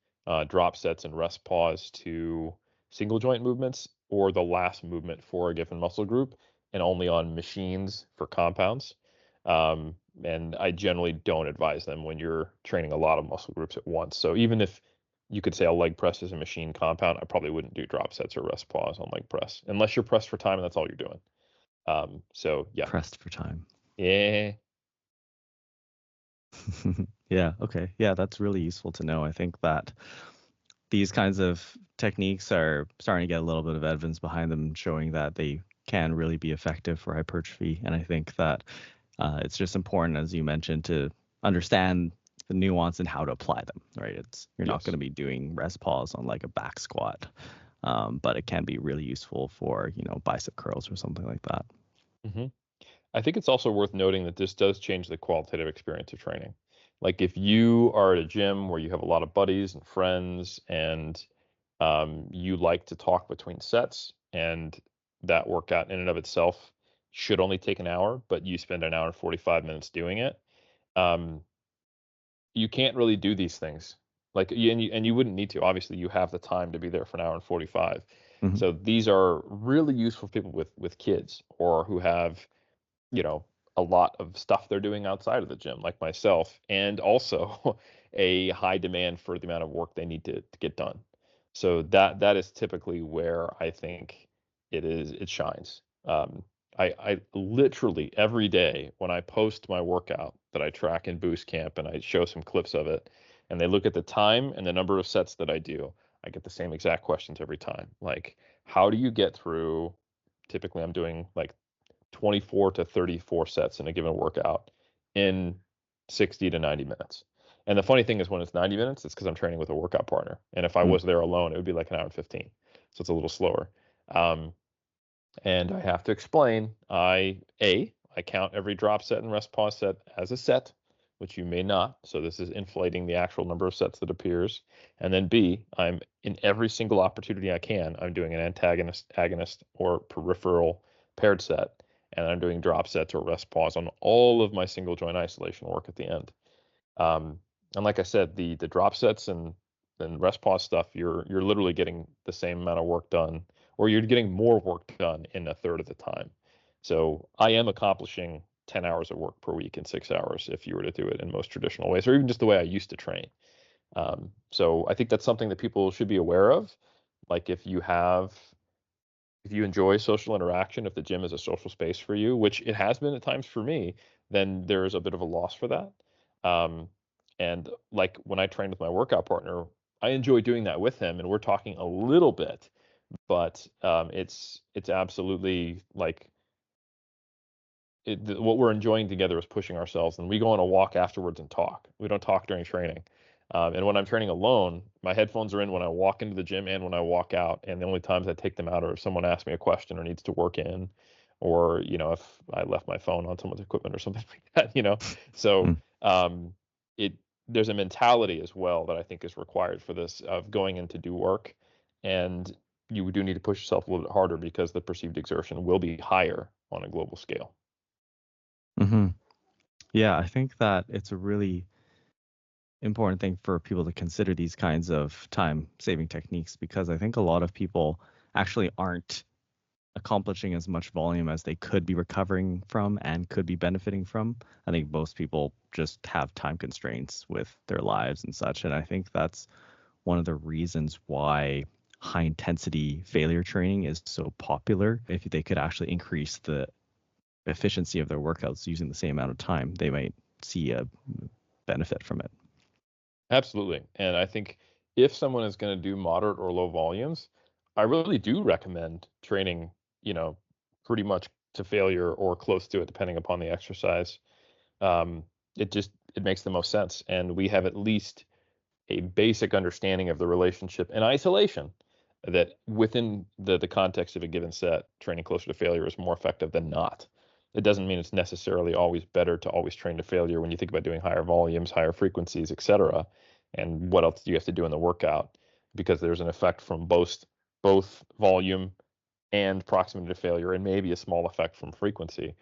Speaker 2: drop sets and rest pause to single joint movements or the last movement for a given muscle group, and only on machines for compounds. And I generally don't advise them when you're training a lot of muscle groups at once. So even if you could say a leg press is a machine compound, I probably wouldn't do drop sets or rest pause on leg press unless you're pressed for time and that's all you're doing. So yeah.
Speaker 1: Pressed for time.
Speaker 2: Yeah.
Speaker 1: Yeah. Okay. Yeah, that's really useful to know. I think that these kinds of techniques are starting to get a little bit of evidence behind them, showing that they can really be effective for hypertrophy. And I think that it's just important, as you mentioned, to understand the nuance and how to apply them. Right? You're not going to be doing rest pause on like a back squat, but it can be really useful for bicep curls or something like that.
Speaker 2: Mm-hmm. I think it's also worth noting that this does change the qualitative experience of training. Like if you are at a gym where you have a lot of buddies and friends, and you like to talk between sets, and that workout in and of itself should only take an hour, but you spend an hour and 45 minutes doing it, you can't really do these things. Like, and you wouldn't need to. Obviously, you have the time to be there for an hour and 45.
Speaker 1: Mm-hmm.
Speaker 2: So these are really useful for people with kids, or who have a lot of stuff they're doing outside of the gym, like myself, and also a high demand for the amount of work they need to get done. So that is typically where I think it shines. I literally every day when I post my workout that I track in Boost Camp, and I show some clips of it, and they look at the time and the number of sets that I do, I get the same exact questions every time. Like, how do you get through? Typically, I'm doing like 24 to 34 sets in a given workout in 60 to 90 minutes. And the funny thing is, when it's 90 minutes, it's because I'm training with a workout partner. And if I was there alone, it would be like an hour and 15. So it's a little slower. And I have to explain, I count every drop set and rest pause set as a set, which you may not. So this is inflating the actual number of sets that appears. And then B, I'm in every single opportunity I can, I'm doing an antagonist, agonist, or peripheral paired set. And I'm doing drop sets or rest pause on all of my single joint isolation work at the end. And like I said, the drop sets and rest pause stuff, you're literally getting the same amount of work done, or you're getting more work done in a third of the time. So I am accomplishing 10 hours of work per week in 6 hours if you were to do it in most traditional ways, or even just the way I used to train. So I think that's something that people should be aware of. Like if you enjoy social interaction, if the gym is a social space for you, which it has been at times for me, then there's a bit of a loss for that. And like when I train with my workout partner, I enjoy doing that with him, and we're talking a little bit, but it's absolutely like what we're enjoying together is pushing ourselves, and we go on a walk afterwards and talk. We don't talk during training. And when I'm training alone, my headphones are in when I walk into the gym and when I walk out. And the only times I take them out are if someone asks me a question or needs to work in, or if I left my phone on someone's equipment or something like that. So
Speaker 1: Mm.
Speaker 2: um, it there's a mentality as well that I think is required for this of going in to do work, and you do need to push yourself a little bit harder because the perceived exertion will be higher on a global scale.
Speaker 1: Hmm. Yeah, I think that it's a really important thing for people to consider these kinds of time saving techniques, because I think a lot of people actually aren't accomplishing as much volume as they could be recovering from and could be benefiting from. I think most people just have time constraints with their lives and such. And I think that's one of the reasons why high intensity failure training is so popular. If they could actually increase the efficiency of their workouts using the same amount of time, they might see a benefit from it.
Speaker 2: Absolutely. And I think if someone is going to do moderate or low volumes, I really do recommend training, you know, pretty much to failure or close to it, depending upon the exercise. Um, it makes the most sense. And we have at least a basic understanding of the relationship in isolation that within the context of a given set, training closer to failure is more effective than not. It doesn't mean it's necessarily always better to always train to failure when you think about doing higher volumes, higher frequencies, etc. And what else do you have to do in the workout? Because there's an effect from both volume and proximity to failure, and maybe a small effect from frequency.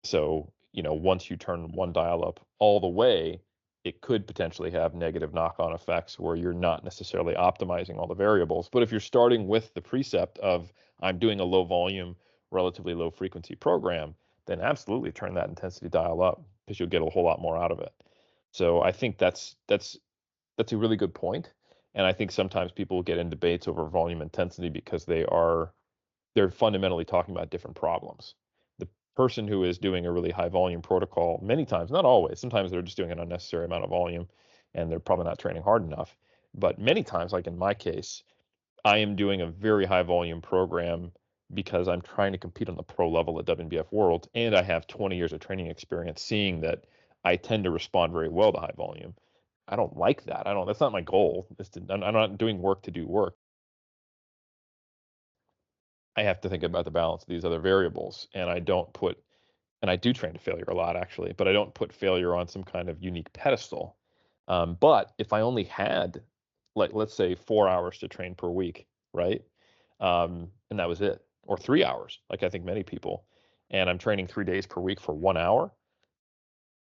Speaker 2: So, once you turn one dial up all the way, it could potentially have negative knock-on effects where you're not necessarily optimizing all the variables. But if you're starting with the precept of I'm doing a low volume, relatively low frequency program, then absolutely turn that intensity dial up because you'll get a whole lot more out of it. So I think that's a really good point. And I think sometimes people get in debates over volume intensity because they're fundamentally talking about different problems. The person who is doing a really high volume protocol, many times, not always, sometimes they're just doing an unnecessary amount of volume and they're probably not training hard enough. But many times, like in my case, I am doing a very high volume program because I'm trying to compete on the pro level at WNBF World, and I have 20 years of training experience seeing that I tend to respond very well to high volume. I don't like that. That's not my goal. I'm not doing work to do work. I have to think about the balance of these other variables, and I do train to failure a lot actually, but I don't put failure on some kind of unique pedestal. But if I only had, like, let's say 4 hours to train per week, right? And that was it, or 3 hours, like I think many people, and I'm training 3 days per week for 1 hour.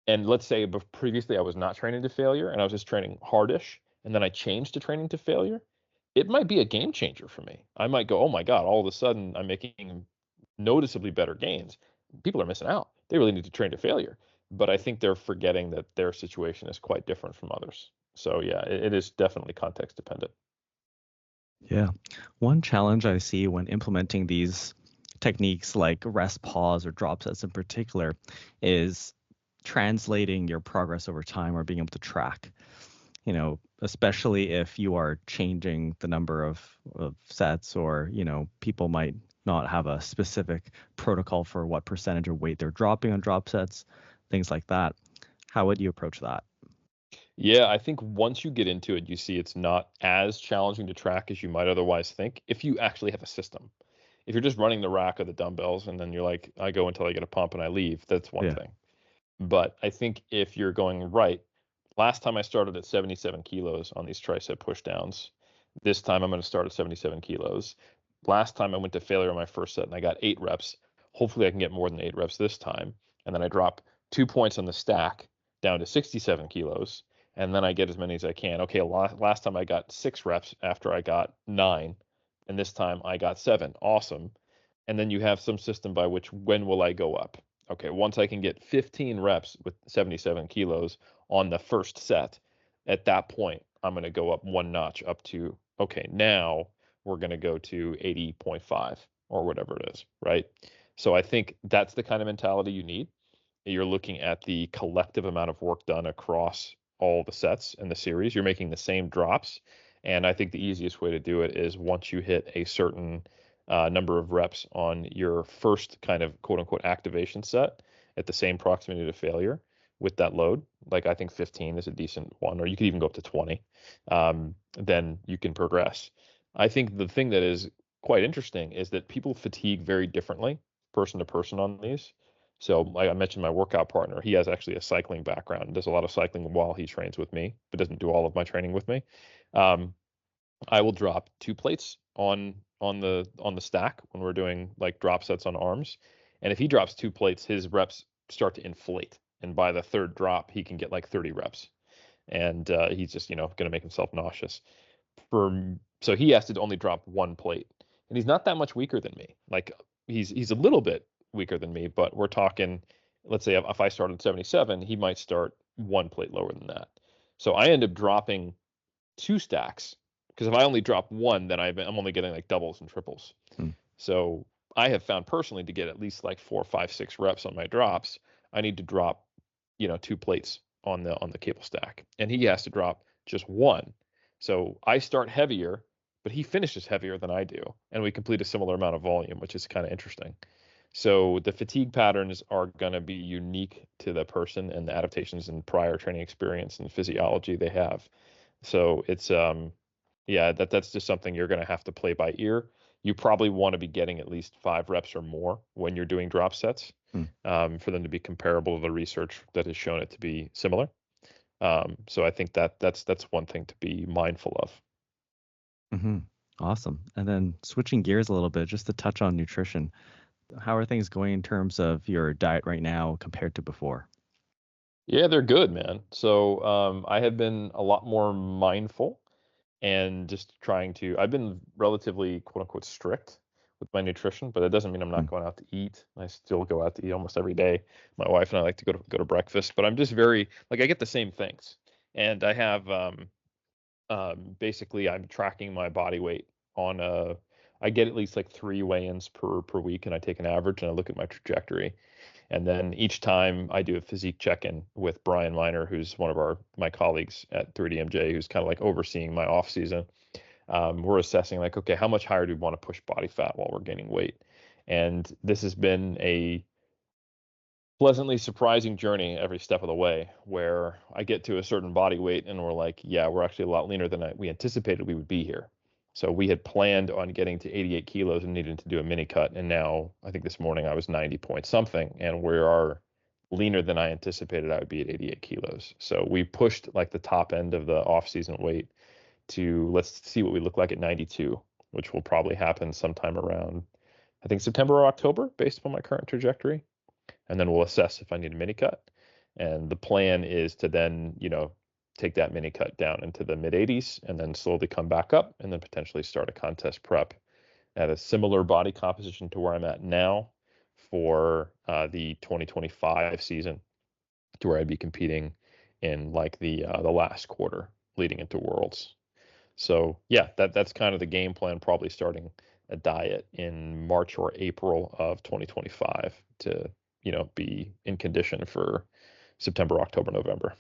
Speaker 2: And let's say previously I was not training to failure and I was just training hardish, and then I changed to training to failure, it might be a game changer for me. I might go, oh my God, all of a sudden I'm making noticeably better gains. People are missing out. They really need to train to failure. But I think they're forgetting that their situation is quite different from others. So yeah, it is definitely context dependent.
Speaker 1: Yeah. One challenge I see when implementing these techniques like rest pause or drop sets in particular is translating your progress over time or being able to track, especially if you are changing the number of sets, or, people might not have a specific protocol for what percentage of weight they're dropping on drop sets, things like that. How would you approach that?
Speaker 2: Yeah, I think once you get into it, you see it's not as challenging to track as you might otherwise think if you actually have a system. If you're just running the rack of the dumbbells and then you're like, I go until I get a pump and I leave, that's one
Speaker 1: Yeah.
Speaker 2: thing. But I think if you're going right, last time I started at 77 kilos on these tricep push downs. This time I'm going to start at 77 kilos. Last time I went to failure on my first set and I got 8 reps. Hopefully I can get more than 8 reps this time. And then I drop 2 points on the stack down to 67 kilos. And then I get as many as I can. Okay, last time I got 6 reps after I got 9. And this time I got 7. Awesome. And then you have some system by which when will I go up? Okay, once I can get 15 reps with 77 kilos on the first set, at that point, I'm going to go up one notch up to, okay, now we're going to go to 80.5 or whatever it is, right? So I think that's the kind of mentality you need. you're looking at the collective amount of work done across all the sets in the series. You're making the same drops. And I think the easiest way to do it is once you hit a certain number of reps on your first kind of quote unquote activation set at the same proximity to failure with that load, like I think 15 is a decent one, or you could even go up to 20, then you can progress. I think the thing that is quite interesting is that people fatigue very differently person to person on these. So like I mentioned, my workout partner, he has actually a cycling background, does a lot of cycling while he trains with me, but doesn't do all of my training with me. Um, I will drop 2 plates on the stack when we're doing like drop sets on arms. And if he drops 2 plates, his reps start to inflate. And by the third drop, he can get like 30 reps. And he's just, going to make himself nauseous. So he has to only drop 1 plate. And he's not that much weaker than me. Like he's a little bit weaker than me, but we're talking, let's say if I start at 77, he might start 1 plate lower than that. So I end up dropping 2 stacks, because if I only drop one, then I'm only getting like doubles and triples. So I have found personally to get at least like 4, 5, 6 reps on my drops, I need to drop 2 plates on the cable stack, and he has to drop just one. So I start heavier, but he finishes heavier than I do, and we complete a similar amount of volume, which is kind of interesting. So the fatigue patterns are going to be unique to the person and the adaptations and prior training experience and physiology they have. So it's that's just something you're going to have to play by ear. You probably want to be getting at least 5 reps or more when you're doing drop sets, for them to be comparable to the research that has shown it to be similar. So I think that's one thing to be mindful of.
Speaker 1: Mm-hmm. Awesome. And then switching gears a little bit, just to touch on nutrition. How are things going in terms of your diet right now compared to before?
Speaker 2: Yeah, they're good, man. So I have been a lot more mindful and just I've been relatively quote unquote strict with my nutrition, but that doesn't mean I'm not going out to eat. I still go out to eat almost every day. My wife and I like to go to breakfast, but I'm just very like I get the same things, and I have basically I'm tracking my body weight on I get at least like 3 weigh-ins per week, and I take an average and I look at my trajectory. And then each time I do a physique check-in with Brian Miner, who's one of my colleagues at 3DMJ, who's kind of like overseeing my off season. We're assessing like, okay, how much higher do we want to push body fat while we're gaining weight? And this has been a pleasantly surprising journey every step of the way, where I get to a certain body weight and we're like, yeah, we're actually a lot leaner than we anticipated we would be here. So we had planned on getting to 88 kilos and needing to do a mini cut. And now I think this morning I was 90 point something, and we are leaner than I anticipated I would be at 88 kilos. So we pushed like the top end of the off season weight to let's see what we look like at 92, which will probably happen sometime around, I think, September or October based upon my current trajectory. And then we'll assess if I need a mini cut. And the plan is to then, take that mini cut down into the mid 80s and then slowly come back up and then potentially start a contest prep at a similar body composition to where I'm at now for the 2025 season, to where I'd be competing in like the last quarter leading into Worlds. So yeah, that's kind of the game plan, probably starting a diet in March or April of 2025 to be in condition for September, October, November.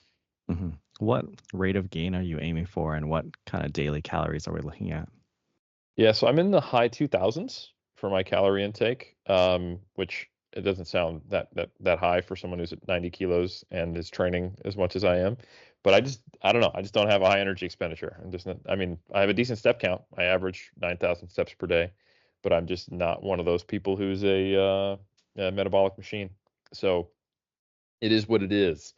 Speaker 1: Mm-hmm. What rate of gain are you aiming for, and what kind of daily calories are we looking at?
Speaker 2: Yeah, so I'm in the high 2000s for my calorie intake, which it doesn't sound that high for someone who's at 90 kilos and is training as much as I am. But I don't know. I just don't have a high energy expenditure. I have a decent step count. I average 9,000 steps per day, but I'm just not one of those people who's a metabolic machine. So it is what it is.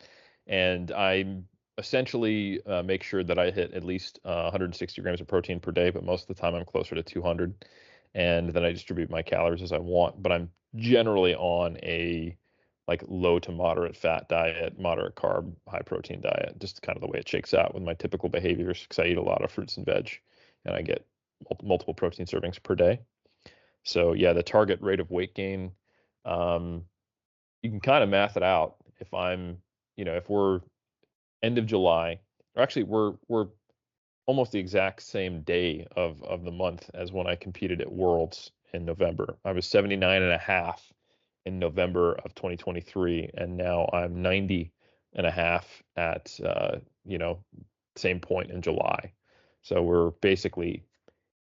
Speaker 2: And I essentially make sure that I hit at least 160 grams of protein per day, but most of the time I'm closer to 200. And then I distribute my calories as I want. But I'm generally on a like low to moderate fat diet, moderate carb, high protein diet, just kind of the way it shakes out with my typical behaviors, because I eat a lot of fruits and veg and I get multiple protein servings per day. So yeah, the target rate of weight gain, you can kind of math it out. If we're end of July, or actually we're almost the exact same day of the month as when I competed at Worlds in November. I was 79 and a half in November of 2023, and now I'm 90 and a half at same point in July. So we're basically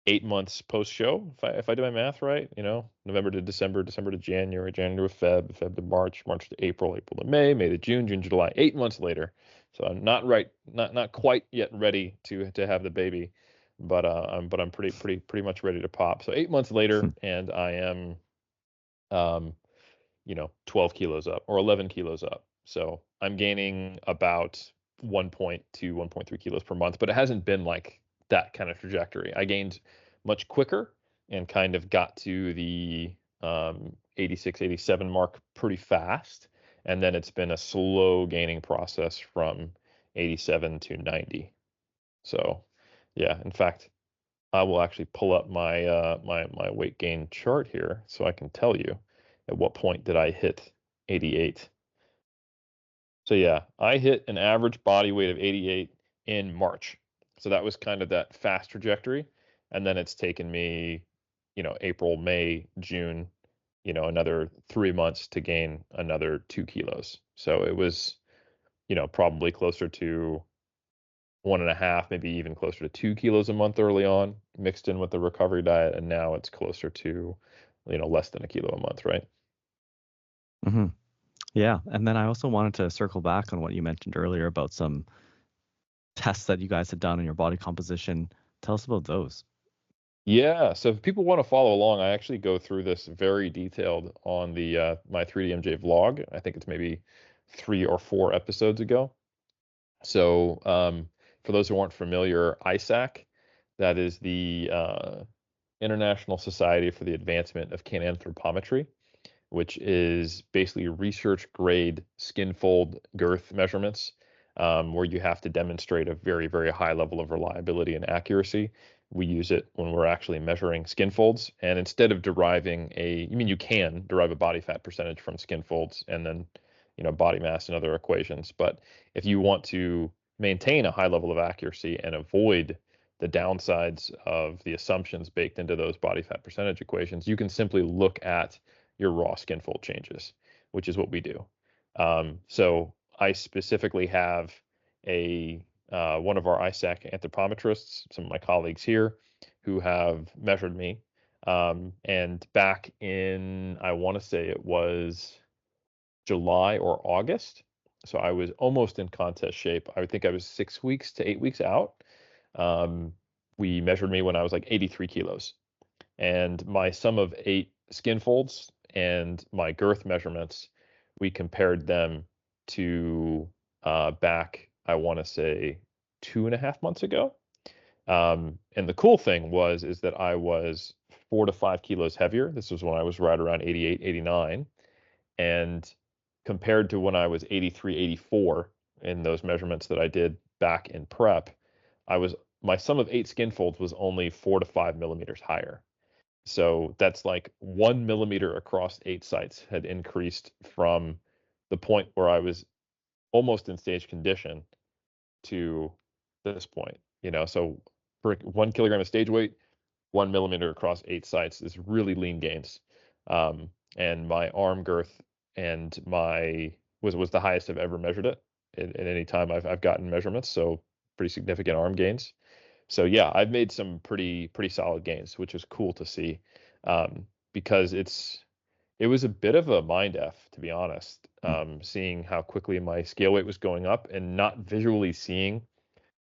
Speaker 2: 8 months post show, if I do my math right. November to December, December to January, January to Feb, Feb to March, March to April, April to May, May to June, June to July. 8 months later, so I'm not quite yet ready to have the baby, but I'm pretty much ready to pop. So 8 months later, and I am 12 kilos up or 11 kilos up. So I'm gaining about 1.2, 1.3 kilos per month, but it hasn't been like that kind of trajectory. I gained much quicker and kind of got to the 86, 87 mark pretty fast. And then it's been a slow gaining process from 87 to 90. So yeah, in fact, I will actually pull up my weight gain chart here so I can tell you at what point did I hit 88. So yeah, I hit an average body weight of 88 in March. So that was kind of that fast trajectory. And then it's taken me, April, May, June, another 3 months to gain another 2 kilos. So it was, probably closer to 1.5, maybe even closer to 2 kilos a month early on, mixed in with the recovery diet. And now it's closer to, less than a kilo a month, right?
Speaker 1: Mm-hmm. Yeah. And then I also wanted to circle back on what you mentioned earlier about some tests that you guys had done on your body composition. Tell us about those.
Speaker 2: Yeah, so if people want to follow along, I actually go through this very detailed on the my 3DMJ vlog. I think it's maybe 3 or 4 episodes ago. So for those who aren't familiar, ISAC, that is the International Society for the Advancement of Canine Anthropometry, which is basically research grade skin fold girth measurements, where you have to demonstrate a very, very high level of reliability and accuracy. We use it when we're actually measuring skin folds. And instead of you can derive a body fat percentage from skin folds and then, body mass and other equations. But if you want to maintain a high level of accuracy and avoid the downsides of the assumptions baked into those body fat percentage equations, you can simply look at your raw skin fold changes, which is what we do. So I specifically have one of our ISAC anthropometrists, some of my colleagues here, who have measured me. And back in, I want to say it was July or August. So I was almost in contest shape. I would think I was 6 weeks to 8 weeks out. We measured me when I was like 83 kilos. And my sum of 8 skin folds and my girth measurements, we compared them to back, I want to say 2.5 months ago. And the cool thing is that I was 4 to 5 kilos heavier. This was when I was right around 88, 89. And compared to when I was 83, 84 in those measurements that I did back in prep, my sum of 8 skin folds was only 4 to 5 millimeters higher. So that's like 1 millimeter across 8 sites had increased from the point where I was almost in stage condition to this point. So for 1 kilogram of stage weight, 1 millimeter across 8 sites is really lean gains. And my arm girth and was the highest I've ever measured it at any time I've gotten measurements. So pretty significant arm gains. So yeah, I've made some pretty solid gains, which is cool to see, because it was a bit of a mind F, to be honest, seeing how quickly my scale weight was going up and not visually seeing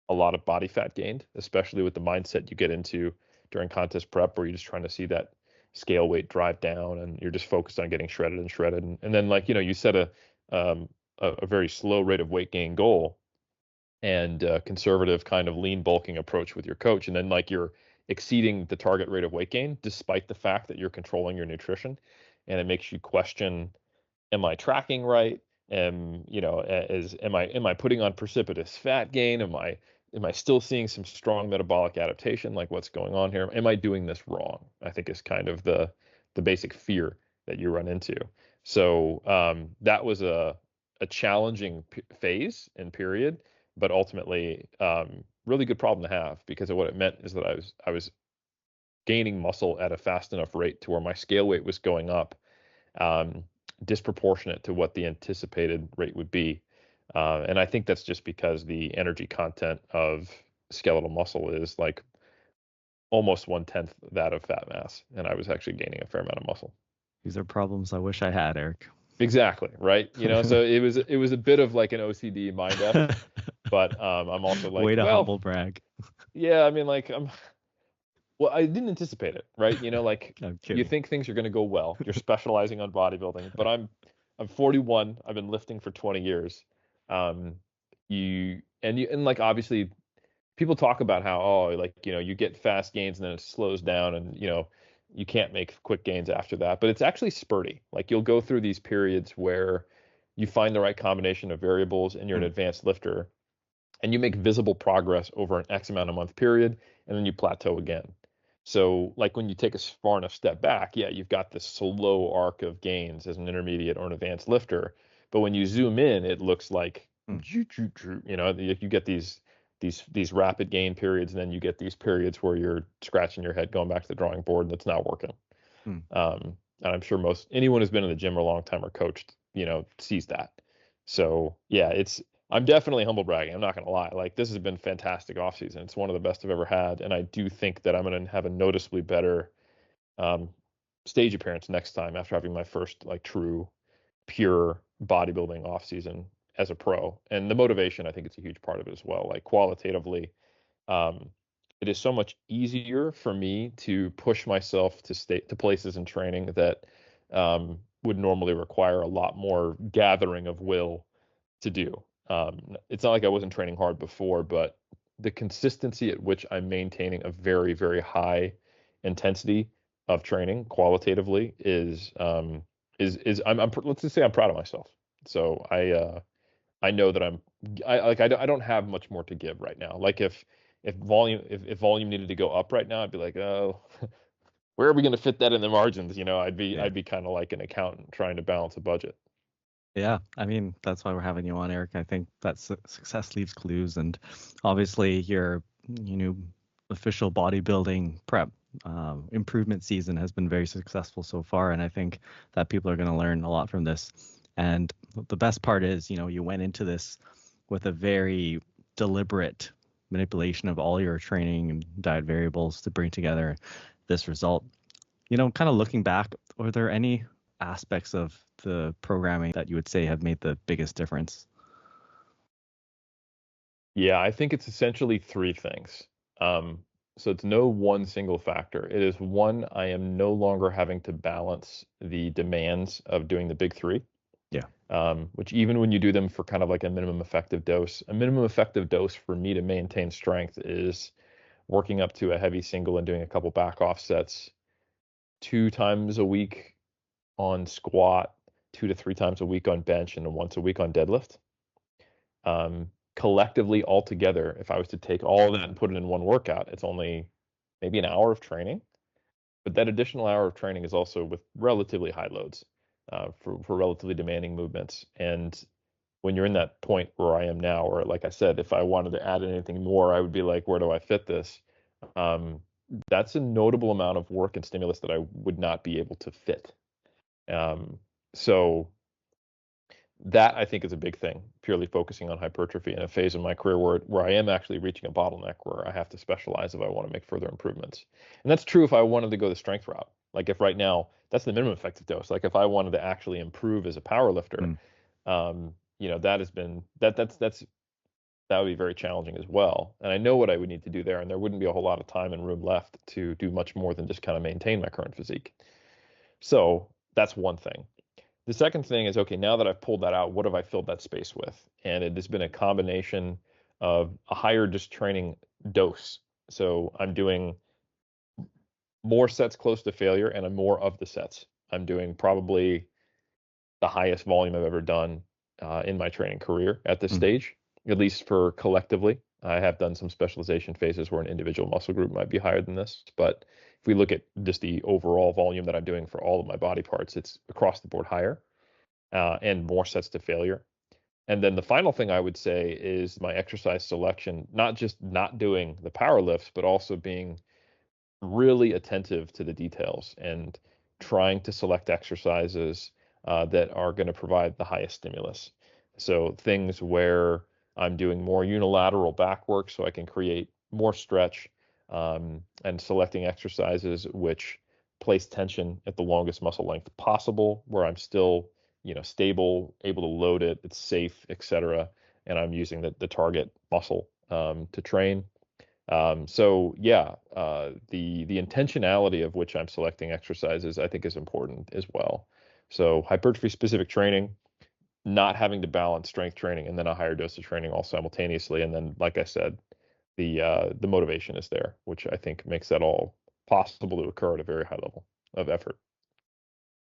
Speaker 2: a lot of body fat gained, especially with the mindset you get into during contest prep, where you're just trying to see that scale weight drive down and you're just focused on getting shredded. And then you set a very slow rate of weight gain goal and conservative kind of lean bulking approach with your coach. And then you're exceeding the target rate of weight gain, despite the fact that you're controlling your nutrition. And it makes you question, am I tracking right? Am I putting on precipitous fat gain? Am I still seeing some strong metabolic adaptation? Like, what's going on here? Am I doing this wrong? I think is kind of the basic fear that you run into. So that was a challenging phase and period, but ultimately really good problem to have, because of what it meant is that I was gaining muscle at a fast enough rate to where my scale weight was going up, disproportionate to what the anticipated rate would be. And I think that's just because the energy content of skeletal muscle is like almost 1/10 that of fat mass. And I was actually gaining a fair amount of muscle.
Speaker 1: These are problems I wish I had, Eric.
Speaker 2: Exactly. Right. So it was a bit of like an OCD mind F, but I'm also like,
Speaker 1: way to
Speaker 2: well,
Speaker 1: humble brag.
Speaker 2: yeah, I mean, like well, I didn't anticipate it, right? Like
Speaker 1: I'm
Speaker 2: you
Speaker 1: kidding.
Speaker 2: think things are going to go well. You're specializing on bodybuilding, but I'm 41. I've been lifting for 20 years. And like obviously people talk about how like you get fast gains and then it slows down and you can't make quick gains after that, but it's actually spurty. Like you'll go through these periods where you find the right combination of variables and you're an advanced lifter and you make visible progress over an X amount of month period and then you plateau again. So like when you take a far enough step back, yeah, you've got this slow arc of gains as an intermediate or an advanced lifter. But when you zoom in, it looks like, you get these rapid gain periods, and then you get these periods where you're scratching your head, going back to the drawing board, and it's not working. And I'm sure anyone who's been in the gym for a long time or coached, sees that. So yeah, I'm definitely humble bragging. I'm not going to lie. Like this has been fantastic off season. It's one of the best I've ever had. And I do think that I'm going to have a noticeably better stage appearance next time after having my first like true pure bodybuilding off season as a pro. And the motivation, I think it's a huge part of it as well. Like qualitatively, it is so much easier for me to push myself to places in training that would normally require a lot more gathering of will to do. It's not like I wasn't training hard before, but the consistency at which I'm maintaining a very, very high intensity of training qualitatively is let's just say I'm proud of myself. So I know that I don't have much more to give right now. Like if volume needed to go up right now, I'd be like, oh, where are we going to fit that in the margins? I'd be kind of like an accountant trying to balance a budget.
Speaker 1: Yeah, I mean, that's why we're having you on, Eric. I think that success leaves clues, and obviously your official bodybuilding prep improvement season has been very successful so far, and I think that people are going to learn a lot from this. And the best part is, you went into this with a very deliberate manipulation of all your training and diet variables to bring together this result. Kind of looking back, were there any aspects of the programming that you would say have made the biggest difference?
Speaker 2: Yeah, I think it's essentially three things. So it's no one single factor. It is one, I am no longer having to balance the demands of doing the big three.
Speaker 1: Yeah.
Speaker 2: Which even when you do them for kind of like a minimum effective dose for me to maintain strength is working up to a heavy single and doing a couple back offsets 2 times a week on squat, 2 to 3 times a week on bench, and then once a week on deadlift. Collectively, altogether, if I was to take all of that and put it in one workout, it's only maybe an hour of training. But that additional hour of training is also with relatively high loads for relatively demanding movements. And when you're in that point where I am now, or like I said, if I wanted to add anything more, I would be like, where do I fit this? That's a notable amount of work and stimulus that I would not be able to fit. So that I think is a big thing, purely focusing on hypertrophy in a phase of my career where I am actually reaching a bottleneck where I have to specialize if I want to make further improvements. And that's true if I wanted to go the strength route. Like if right now, that's the minimum effective dose. Like if I wanted to actually improve as a power lifter, that would be very challenging as well. And I know what I would need to do there, and there wouldn't be a whole lot of time and room left to do much more than just kind of maintain my current physique. So that's one thing. The second thing is, okay, now that I've pulled that out, what have I filled that space with? And it has been a combination of a higher just training dose. So I'm doing more sets close to failure and more of the sets. I'm doing probably the highest volume I've ever done in my training career at this stage, at least for collectively. I have done some specialization phases where an individual muscle group might be higher than this, but if we look at just the overall volume that I'm doing for all of my body parts, it's across the board higher and more sets to failure. And then the final thing I would say is my exercise selection, not just not doing the power lifts, but also being really attentive to the details and trying to select exercises that are going to provide the highest stimulus. So things where I'm doing more unilateral back work so I can create more stretch, and selecting exercises which place tension at the longest muscle length possible, where I'm still, stable, able to load it, it's safe, etc. And I'm using the target muscle to train. The intentionality of which I'm selecting exercises, I think, is important as well. So hypertrophy specific training, not having to balance strength training and then a higher dose of training all simultaneously. And then, like I said, the motivation is there, which I think makes that all possible to occur at a very high level of effort.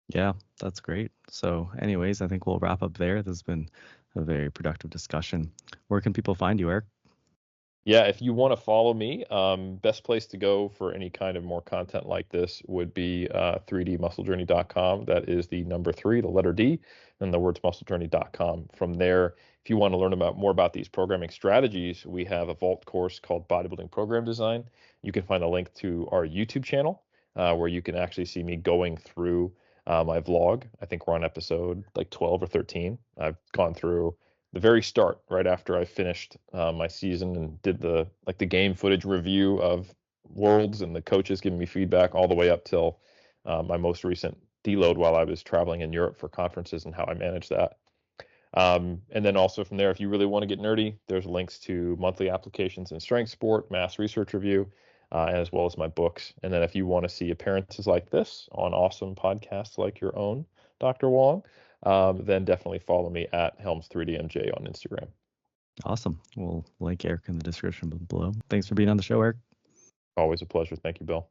Speaker 1: Yeah, that's great. So anyways, I think we'll wrap up there. This has been a very productive discussion. Where can people find you, Eric?
Speaker 2: Yeah, if you want to follow me, best place to go for any kind of more content like this would be 3dmusclejourney.com. That is the number 3, the letter D, and the words musclejourney.com. From there, if you want to learn more about these programming strategies, we have a vault course called Bodybuilding Program Design. You can find a link to our YouTube channel where you can actually see me going through my vlog. I think we're on episode like 12 or 13. I've gone through the very start, right after I finished my season and did the game footage review of Worlds and the coaches giving me feedback, all the way up till my most recent deload while I was traveling in Europe for conferences and how I managed that. And then also from there, if you really want to get nerdy, there's links to monthly applications in strength sport, mass research review, as well as my books. And then if you want to see appearances like this on awesome podcasts like your own, Dr. Wong, then definitely follow me at Helms3DMJ on Instagram.
Speaker 1: Awesome. We'll link Eric in the description below. Thanks for being on the show, Eric.
Speaker 2: Always a pleasure. Thank you, Bill.